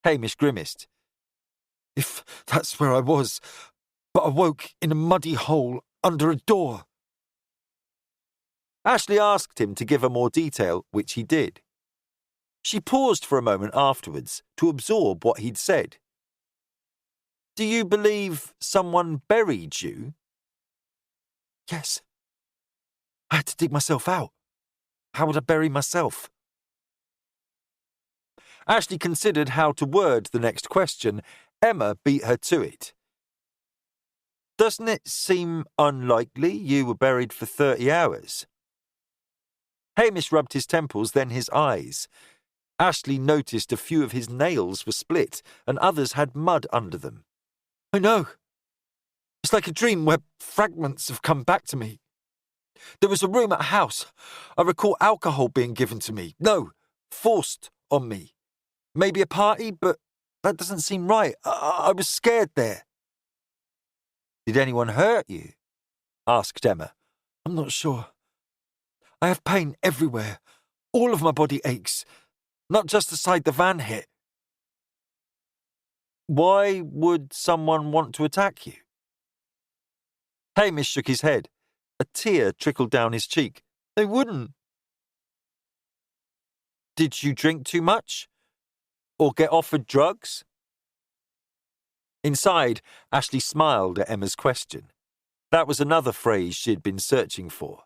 Hamish grimaced. "If that's where I was, but I woke in a muddy hole under a door." Ashley asked him to give her more detail, which he did. She paused for a moment afterwards to absorb what he'd said. "Do you believe someone buried you?" "Yes. I had to dig myself out. How would I bury myself?" Ashley considered how to word the next question. Emma beat her to it. "Doesn't it seem unlikely you were buried for 30 hours? Hamish rubbed his temples, then his eyes. Ashley noticed a few of his nails were split and others had mud under them. "I know. It's like a dream where fragments have come back to me. There was a room at a house. I recall alcohol being given to me. No, forced on me. Maybe a party, but that doesn't seem right. I was scared there. Did anyone hurt you? Asked Emma. I'm not sure. I have pain everywhere. All of my body aches. Not just the side the van hit. Why would someone want to attack you? Hamish shook his head. A tear trickled down his cheek. They wouldn't. Did you drink too much? Or get offered drugs? Inside, Ashley smiled at Emma's question. That was another phrase she had been searching for.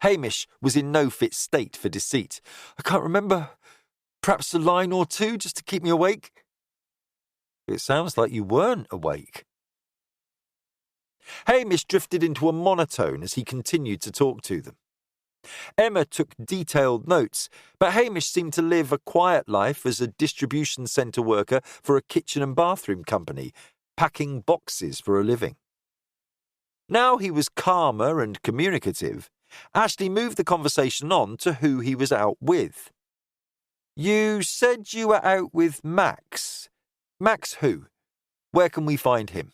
Hamish was in no fit state for deceit. I can't remember. Perhaps a line or two just to keep me awake? It sounds like you weren't awake. Hamish drifted into a monotone as he continued to talk to them. Emma took detailed notes, but Hamish seemed to live a quiet life as a distribution centre worker for a kitchen and bathroom company, packing boxes for a living. Now he was calmer and communicative. Ashley moved the conversation on to who he was out with. You said you were out with Max. Max who? Where can we find him?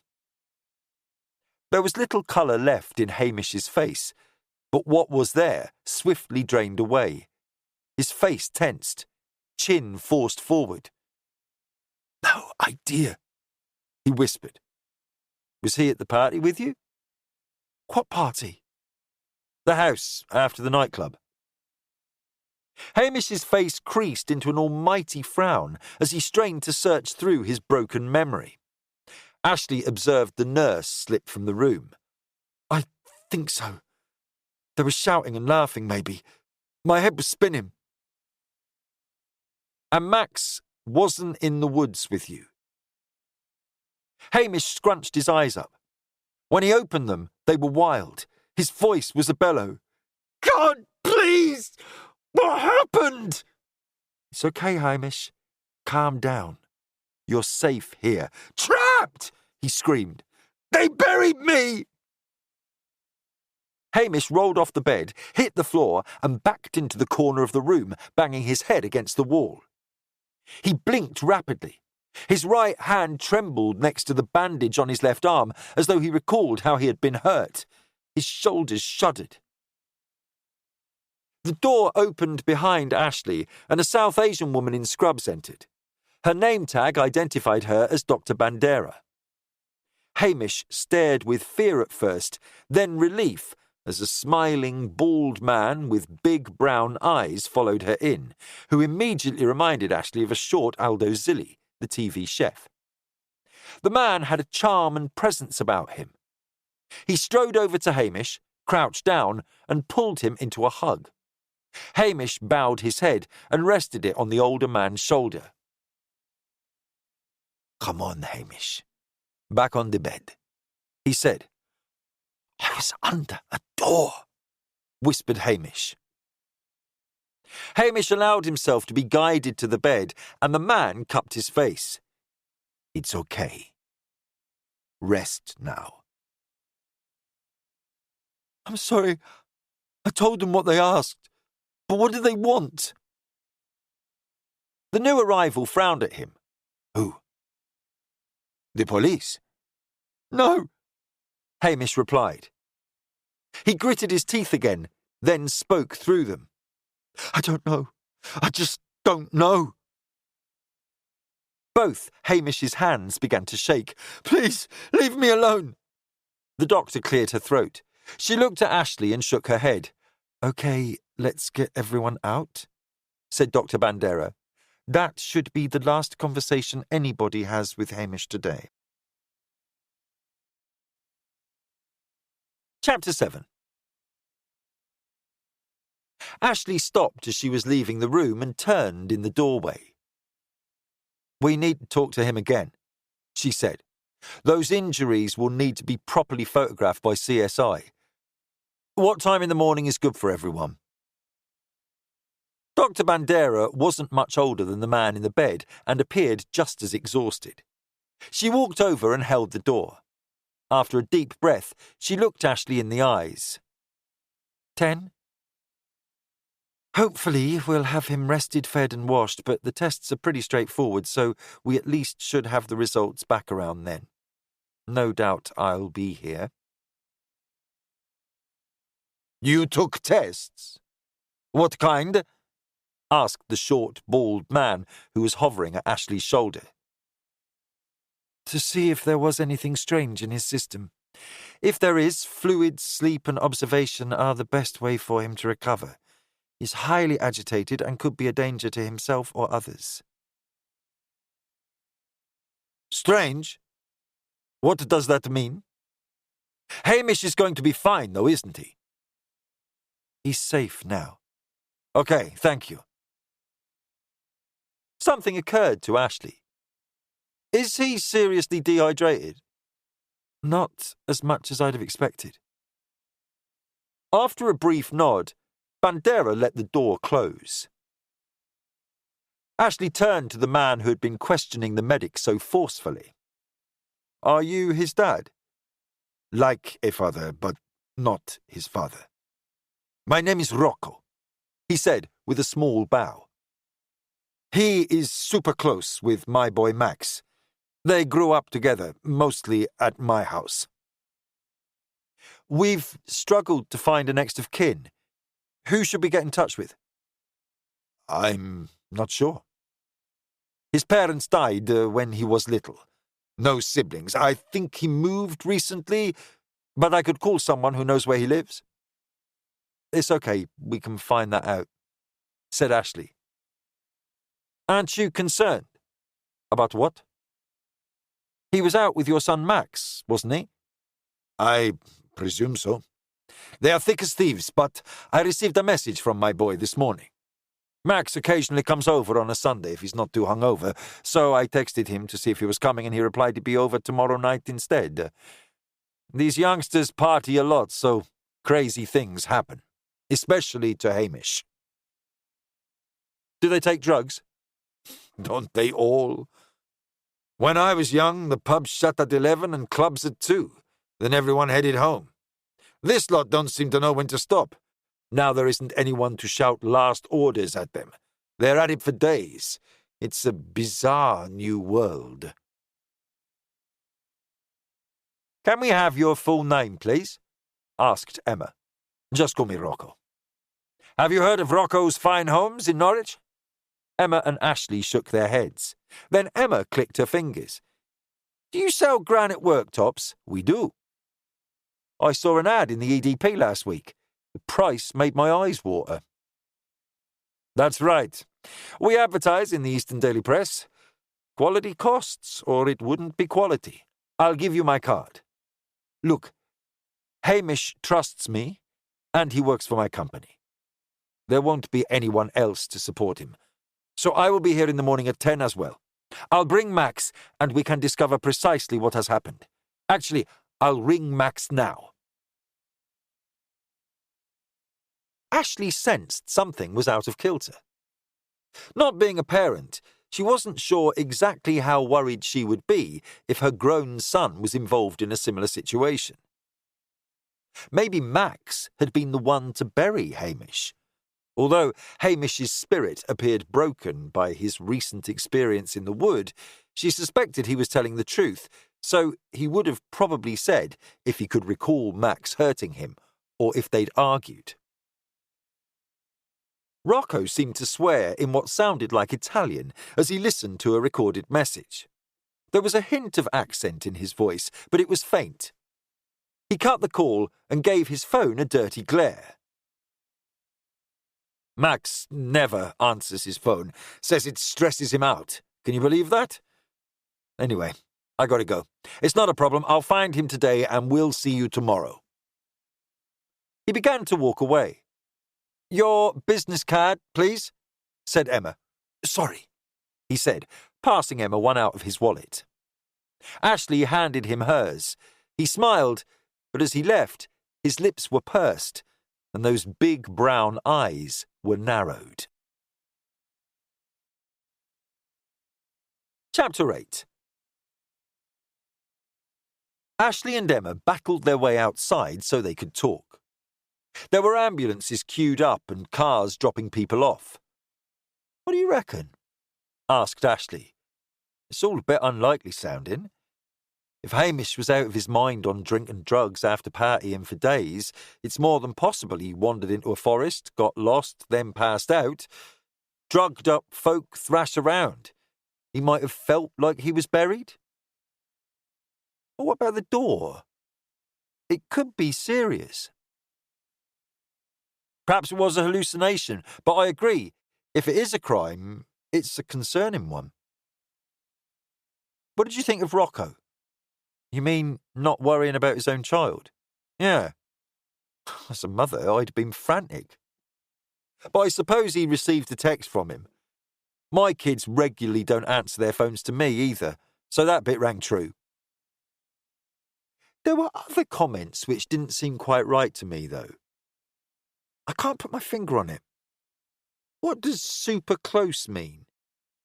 There was little colour left in Hamish's face, but what was there swiftly drained away. His face tensed, chin forced forward. No idea, he whispered. Was he at the party with you? What party? The house after the nightclub. Hamish's face creased into an almighty frown as he strained to search through his broken memory. Ashley observed the nurse slip from the room. I think so. There was shouting and laughing, maybe. My head was spinning. And Max wasn't in the woods with you. Hamish scrunched his eyes up. When he opened them, they were wild. His voice was a bellow. God, please! What happened? It's okay, Hamish. Calm down. You're safe here. Trapped! He screamed. They buried me! Hamish rolled off the bed, hit the floor, and backed into the corner of the room, banging his head against the wall. He blinked rapidly. His right hand trembled next to the bandage on his left arm, as though he recalled how he had been hurt. His shoulders shuddered. The door opened behind Ashley, and a South Asian woman in scrubs entered. Her name tag identified her as Dr. Bandera. Hamish stared with fear at first, then relief, as a smiling, bald man with big brown eyes followed her in, who immediately reminded Ashley of a short Aldo Zilli, the TV chef. The man had a charm and presence about him. He strode over to Hamish, crouched down, and pulled him into a hug. Hamish bowed his head and rested it on the older man's shoulder. Come on, Hamish. Back on the bed, he said. I was under a door, whispered Hamish. Hamish allowed himself to be guided to the bed, and the man cupped his face. It's okay. Rest now. I'm sorry. I told them what they asked. But what do they want? The new arrival frowned at him. Who? The police? No, Hamish replied. He gritted his teeth again, then spoke through them. I don't know. I just don't know. Both Hamish's hands began to shake. Please, leave me alone. The doctor cleared her throat. She looked at Ashley and shook her head. Okay, let's get everyone out, said Dr. Bandera. That should be the last conversation anybody has with Hamish today. Chapter 7. Ashley stopped as she was leaving the room and turned in the doorway. We need to talk to him again, she said. Those injuries will need to be properly photographed by CSI. What time in the morning is good for everyone? Dr. Bandera wasn't much older than the man in the bed and appeared just as exhausted. She walked over and held the door. After a deep breath, she looked Ashley in the eyes. 10? Hopefully we'll have him rested, fed and washed, but the tests are pretty straightforward, so we at least should have the results back around then. No doubt I'll be here. You took tests? What kind? Asked the short, bald man who was hovering at Ashley's shoulder. To see if there was anything strange in his system. If there is, fluid, sleep and observation are the best way for him to recover. He's highly agitated and could be a danger to himself or others. Strange? What does that mean? Hamish is going to be fine, though, isn't he? He's safe now. Okay, thank you. Something occurred to Ashley. Is he seriously dehydrated? Not as much as I'd have expected. After a brief nod, Bandera let the door close. Ashley turned to the man who had been questioning the medic so forcefully. Are you his dad? Like a father, but not his father. My name is Rocco, he said with a small bow. He is super close with my boy Max. They grew up together, mostly at my house. We've struggled to find a next of kin. Who should we get in touch with? I'm not sure. His parents died when he was little. No siblings. I think he moved recently, but I could call someone who knows where he lives. It's okay, we can find that out, said Ashley. Aren't you concerned? About what? He was out with your son Max, wasn't he? I presume so. They are thick as thieves, but I received a message from my boy this morning. Max occasionally comes over on a Sunday if he's not too hungover, so I texted him to see if he was coming and he replied he'd be over tomorrow night instead. These youngsters party a lot, so crazy things happen, especially to Hamish. Do they take drugs? Don't they all? When I was young, the pubs shut at 11 and clubs at 2. Then everyone headed home. This lot don't seem to know when to stop. Now there isn't anyone to shout last orders at them. They're at it for days. It's a bizarre new world. Can we have your full name, please? Asked Emma. Just call me Rocco. Have you heard of Rocco's Fine Homes in Norwich? Emma and Ashley shook their heads. Then Emma clicked her fingers. Do you sell granite worktops? We do. I saw an ad in the EDP last week. The price made my eyes water. That's right. We advertise in the Eastern Daily Press. Quality costs, or it wouldn't be quality. I'll give you my card. Look, Hamish trusts me, and he works for my company. There won't be anyone else to support him. So I will be here in the morning at 10 as well. I'll bring Max, and we can discover precisely what has happened. Actually, I'll ring Max now. Ashley sensed something was out of kilter. Not being a parent, she wasn't sure exactly how worried she would be if her grown son was involved in a similar situation. Maybe Max had been the one to bury Hamish. Although Hamish's spirit appeared broken by his recent experience in the wood, she suspected he was telling the truth, so he would have probably said if he could recall Max hurting him, or if they'd argued. Rocco seemed to swear in what sounded like Italian as he listened to a recorded message. There was a hint of accent in his voice, but it was faint. He cut the call and gave his phone a dirty glare. Max never answers his phone, says it stresses him out. Can you believe that? Anyway, I gotta go. It's not a problem. I'll find him today and we'll see you tomorrow. He began to walk away. Your business card, please, said Emma. Sorry, he said, passing Emma one out of his wallet. Ashley handed him hers. He smiled, but as he left, his lips were pursed, and those big brown eyes were narrowed. Chapter 8. Ashley and Emma battled their way outside so they could talk. There were ambulances queued up and cars dropping people off. "What do you reckon?" asked Ashley. "It's all a bit unlikely sounding. If Hamish was out of his mind on drink and drugs after partying for days, it's more than possible he wandered into a forest, got lost, then passed out. Drugged up folk thrash around. He might have felt like he was buried." "But what about the door? It could be serious." "Perhaps it was a hallucination, but I agree. If it is a crime, it's a concerning one." "What did you think of Rocco?" "You mean not worrying about his own child?" "Yeah. As a mother, I'd have been frantic. But I suppose he received a text from him. My kids regularly don't answer their phones to me either, so that bit rang true." There were other comments which didn't seem quite right to me, though. I can't put my finger on it. What does super close mean?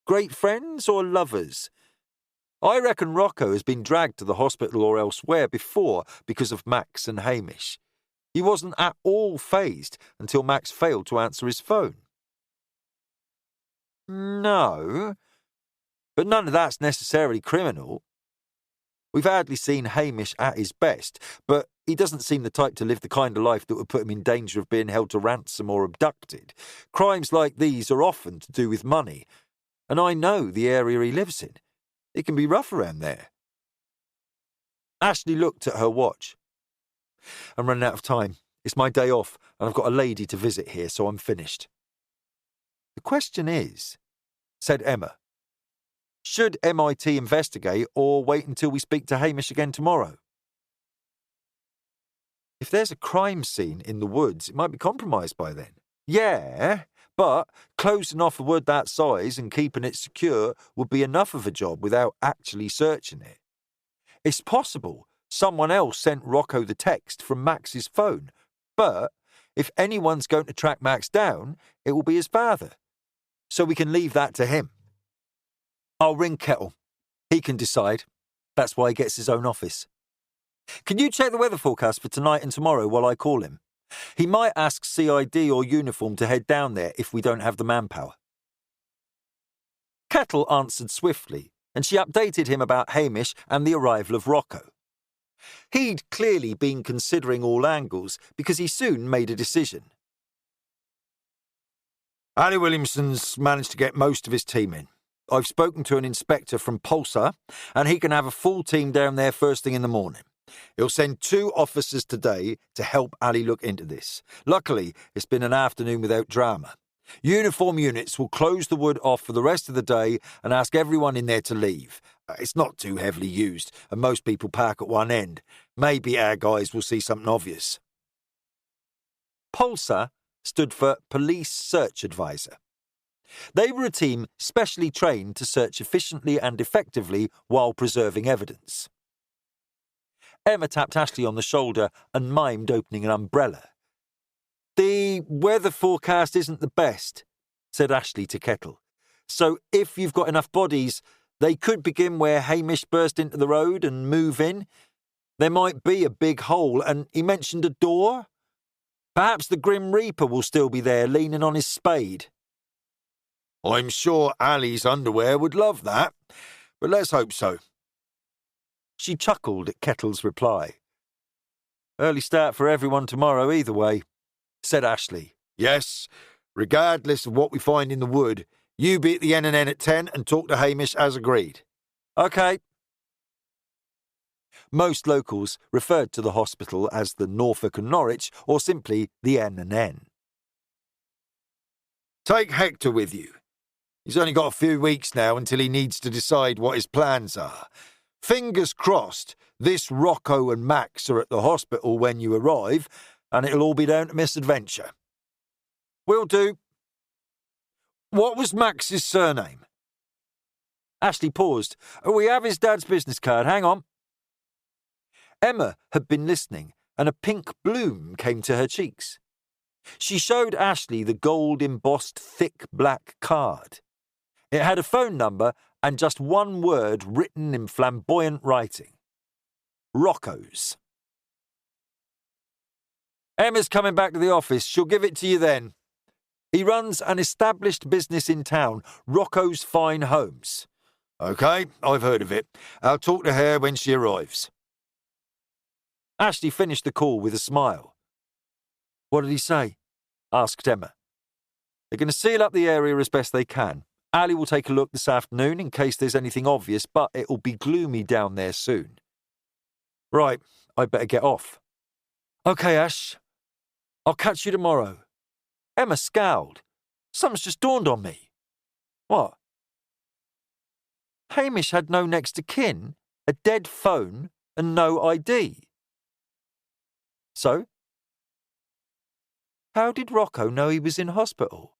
Great friends or lovers? I reckon Rocco has been dragged to the hospital or elsewhere before because of Max and Hamish. He wasn't at all fazed until Max failed to answer his phone. No, but none of that's necessarily criminal. We've hardly seen Hamish at his best, but he doesn't seem the type to live the kind of life that would put him in danger of being held to ransom or abducted. Crimes like these are often to do with money, and I know the area he lives in. It can be rough around there. Ashley looked at her watch. "I'm running out of time. It's my day off, and I've got a lady to visit here, so I'm finished." "The question is," said Emma, "should MIT investigate or wait until we speak to Hamish again tomorrow?" "If there's a crime scene in the woods, it might be compromised by then." "Yeah, but closing off a wood that size and keeping it secure would be enough of a job without actually searching it. It's possible someone else sent Rocco the text from Max's phone, but if anyone's going to track Max down, it will be his father. So we can leave that to him. I'll ring Kettle. He can decide. That's why he gets his own office. Can you check the weather forecast for tonight and tomorrow while I call him? He might ask CID or Uniform to head down there if we don't have the manpower." Kettle answered swiftly, and she updated him about Hamish and the arrival of Rocco. He'd clearly been considering all angles because he soon made a decision. "Ali Williamson's managed to get most of his team in. I've spoken to an inspector from Pulsar, and he can have a full team down there first thing in the morning. He'll send 2 officers today to help Ali look into this. Luckily, it's been an afternoon without drama. Uniform units will close the wood off for the rest of the day and ask everyone in there to leave. It's not too heavily used, and most people park at one end. Maybe our guys will see something obvious." Pulsar stood for Police Search Advisor. They were a team specially trained to search efficiently and effectively while preserving evidence. Emma tapped Ashley on the shoulder and mimed opening an umbrella. "The weather forecast isn't the best," said Ashley to Kettle. "So if you've got enough bodies, they could begin where Hamish burst into the road and move in. There might be a big hole, and he mentioned a door. Perhaps the Grim Reaper will still be there, leaning on his spade." "I'm sure Ali's underwear would love that, but let's hope so." She chuckled at Kettle's reply. "Early start for everyone tomorrow either way," said Ashley. "Yes, regardless of what we find in the wood, you be at the N&N at 10 and talk to Hamish as agreed." "OK." Most locals referred to the hospital as the Norfolk and Norwich or simply the N&N. "Take Hector with you. He's only got a few weeks now until he needs to decide what his plans are. Fingers crossed, this Rocco and Max are at the hospital when you arrive, and it'll all be down to misadventure." "Will do." "What was Max's surname?" Ashley paused. "We have his dad's business card. Hang on." Emma had been listening, and a pink bloom came to her cheeks. She showed Ashley the gold-embossed thick black card. It had a phone number and just one word written in flamboyant writing. Rocco's. Emma's coming back to the office. She'll give it to you then. He runs an established business in town, Rocco's Fine Homes. OK, I've heard of it. I'll talk to her when she arrives. Ashley finished the call with a smile. What did he say? Asked Emma. They're going to seal up the area as best they can. Ali will take a look this afternoon in case there's anything obvious, but it'll be gloomy down there soon. Right, I'd better get off. OK, Ash. I'll catch you tomorrow. Emma scowled. Something's just dawned on me. What? Hamish had no next of kin, a dead phone, and no ID. So? How did Rocco know he was in hospital?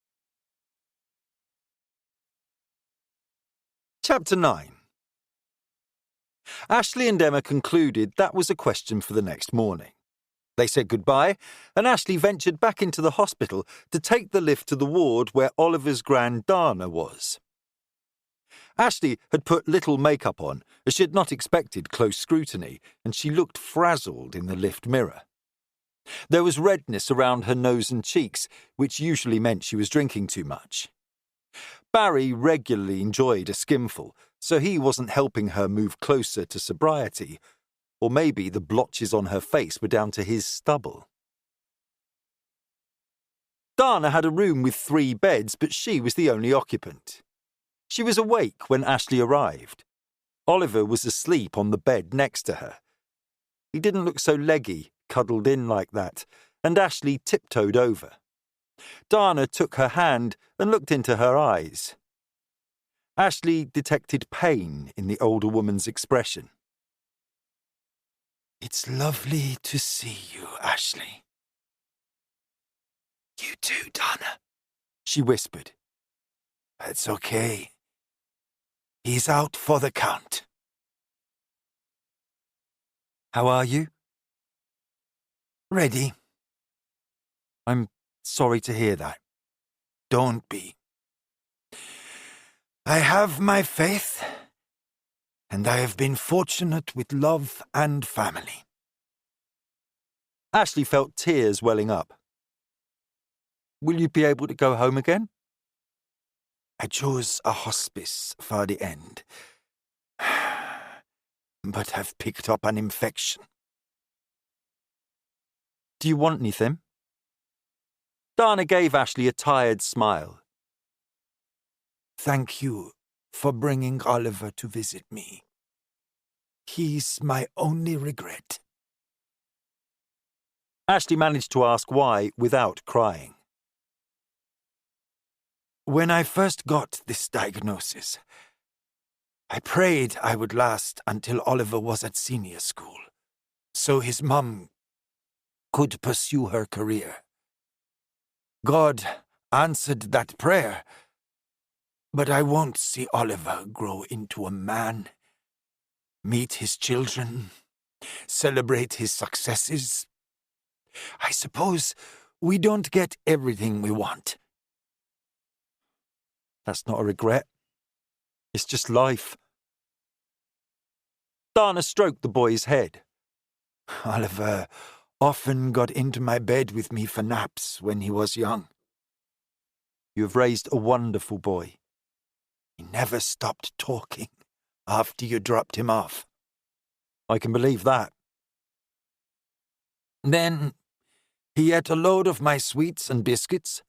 Chapter 9. Ashley and Emma concluded that was a question for the next morning. They said goodbye, and Ashley ventured back into the hospital to take the lift to the ward where Oliver's grand Dana was. Ashley had put little makeup on, as she had not expected close scrutiny, and she looked frazzled in the lift mirror. There was redness around her nose and cheeks, which usually meant she was drinking too much. Barry regularly enjoyed a skimful, so he wasn't helping her move closer to sobriety, or maybe the blotches on her face were down to his stubble. Dana had a room with 3 beds, but she was the only occupant. She was awake when Ashley arrived. Oliver was asleep on the bed next to her. He didn't look so leggy, cuddled in like that, and Ashley tiptoed over. Dana took her hand and looked into her eyes. Ashley detected pain in the older woman's expression. It's lovely to see you, Ashley. You too, Dana, she whispered. It's okay. He's out for the count. How are you? Ready. I'm sorry to hear that. Don't be. I have my faith, and I have been fortunate with love and family. Ashley felt tears welling up. Will you be able to go home again? I chose a hospice for the end, but have picked up an infection. Do you want anything? Dana gave Ashley a tired smile. Thank you for bringing Oliver to visit me. He's my only regret. Ashley managed to ask why without crying. When I first got this diagnosis, I prayed I would last until Oliver was at senior school, so his mum could pursue her career. God answered that prayer, but I won't see Oliver grow into a man, meet his children, celebrate his successes. I suppose we don't get everything we want. That's not a regret. It's just life. Dana stroked the boy's head. Oliver often got into my bed with me for naps when he was young. You have raised a wonderful boy. He never stopped talking after you dropped him off. I can believe that. Then he ate a load of my sweets and biscuits,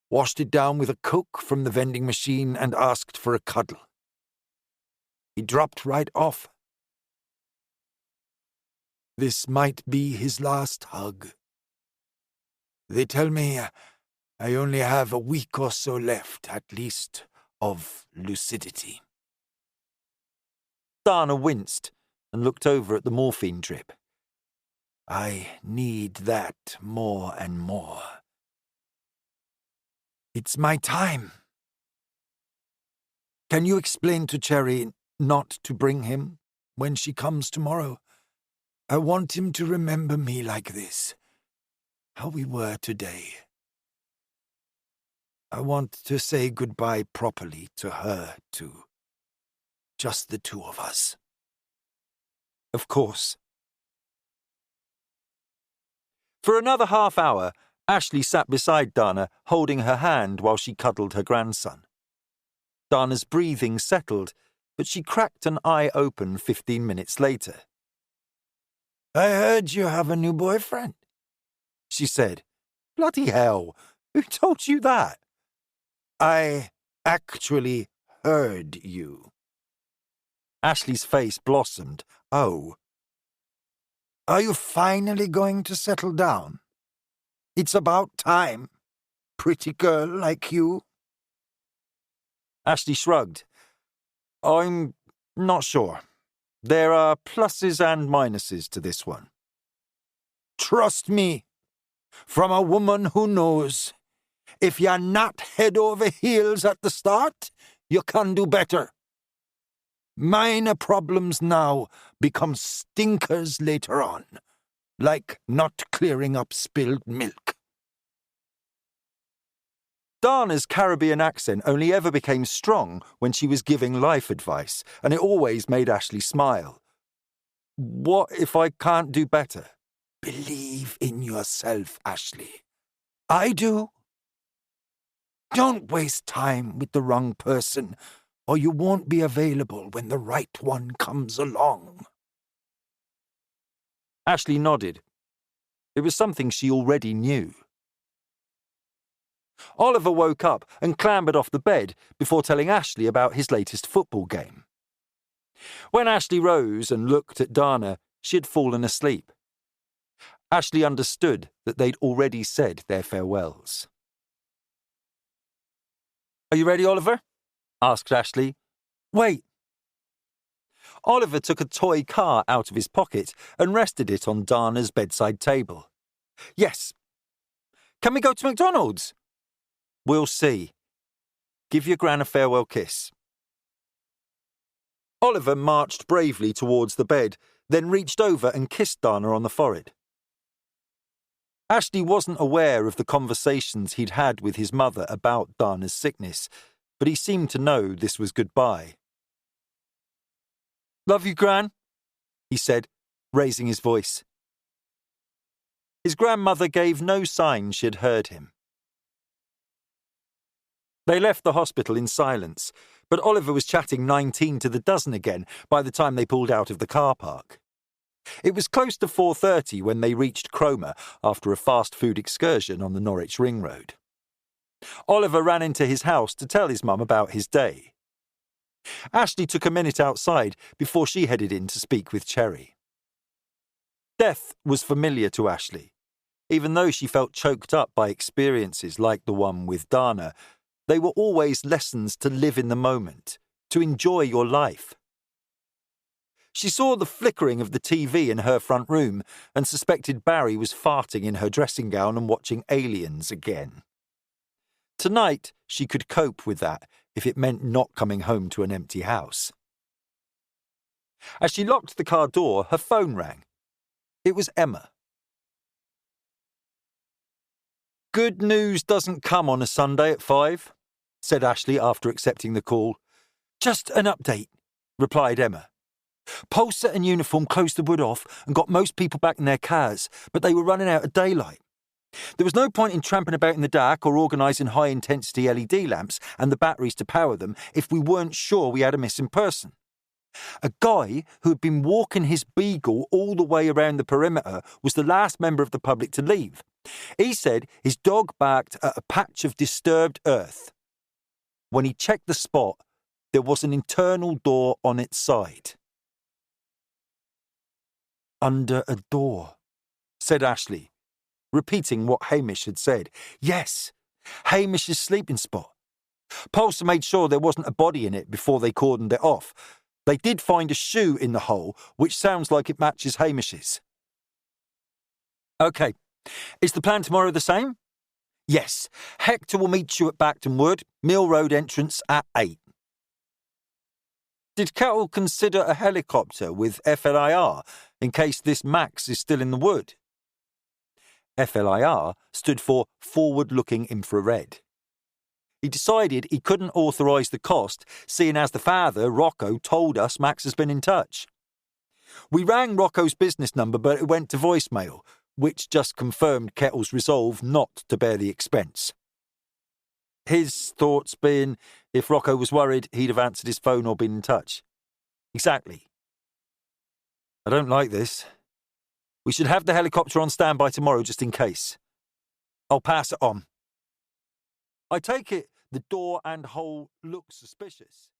washed it down with a Coke from the vending machine, and asked for a cuddle. He dropped right off. This might be his last hug. They tell me I only have a week or so left, at least, of lucidity. Dana winced and looked over at the morphine drip. I need that more and more. It's my time. Can you explain to Cherry not to bring him when she comes tomorrow? I want him to remember me like this, how we were today. I want to say goodbye properly to her, too. Just the two of us. Of course. For another half hour, Ashley sat beside Dana, holding her hand while she cuddled her grandson. Dana's breathing settled, but she cracked an eye open 15 minutes later. "I heard you have a new boyfriend," she said. "Bloody hell, who told you that?" "I actually heard you." Ashley's face blossomed. "Oh. Are you finally going to settle down? It's about time. Pretty girl like you." Ashley shrugged. "I'm not sure. There are pluses and minuses to this one." "Trust me, from a woman who knows, if you're not head over heels at the start, you can do better. Minor problems now become stinkers later on, like not clearing up spilled milk." Dana's Caribbean accent only ever became strong when she was giving life advice, and it always made Ashley smile. "What if I can't do better?" "Believe in yourself, Ashley. I do. Don't waste time with the wrong person, or you won't be available when the right one comes along." Ashley nodded. It was something she already knew. Oliver woke up and clambered off the bed before telling Ashley about his latest football game. When Ashley rose and looked at Dana, she had fallen asleep. Ashley understood that they'd already said their farewells. "Are you ready, Oliver?" asked Ashley. "Wait." Oliver took a toy car out of his pocket and rested it on Dana's bedside table. "Yes. Can we go to McDonald's?" "We'll see. Give your gran a farewell kiss." Oliver marched bravely towards the bed, then reached over and kissed Dana on the forehead. Ashley wasn't aware of the conversations he'd had with his mother about Dana's sickness, but he seemed to know this was goodbye. "Love you, Gran," he said, raising his voice. His grandmother gave no sign she had heard him. They left the hospital in silence, but Oliver was chatting 19 to the dozen again by the time they pulled out of the car park. It was close to 4:30 when they reached Cromer after a fast food excursion on the Norwich Ring Road. Oliver ran into his house to tell his mum about his day. Ashley took a minute outside before she headed in to speak with Cherry. Death was familiar to Ashley. Even though she felt choked up by experiences like the one with Dana, they were always lessons to live in the moment, to enjoy your life. She saw the flickering of the TV in her front room and suspected Barry was farting in her dressing gown and watching Aliens again. Tonight, she could cope with that if it meant not coming home to an empty house. As she locked the car door, her phone rang. It was Emma. "Good news doesn't come on a Sunday at 5, said Ashley after accepting the call. "Just an update," replied Emma. "Pulsar and Uniform closed the wood off and got most people back in their cars, but they were running out of daylight. There was no point in tramping about in the dark or organising high-intensity LED lamps and the batteries to power them if we weren't sure we had a missing person. A guy who had been walking his beagle all the way around the perimeter was the last member of the public to leave. He said his dog barked at a patch of disturbed earth. When he checked the spot, there was an internal door on its side." "Under a door," said Ashley, repeating what Hamish had said. "Yes, Hamish's sleeping spot. Pulsar made sure there wasn't a body in it before they cordoned it off. They did find a shoe in the hole, which sounds like it matches Hamish's." "OK. Is the plan tomorrow the same?" "Yes. Hector will meet you at Bacton Wood, Mill Road entrance at 8. "Did Kettle consider a helicopter with FLIR in case this Max is still in the wood?" FLIR stood for Forward-Looking Infrared. He decided he couldn't authorise the cost, seeing as the father, Rocco, told us Max has been in touch. "We rang Rocco's business number, but it went to voicemail. which just confirmed Kettle's resolve not to bear the expense. His thoughts being, if Rocco was worried, he'd have answered his phone or been in touch. Exactly. I don't like this. We should have the helicopter on standby tomorrow just in case. I'll pass it on. I take it the door and hole look suspicious.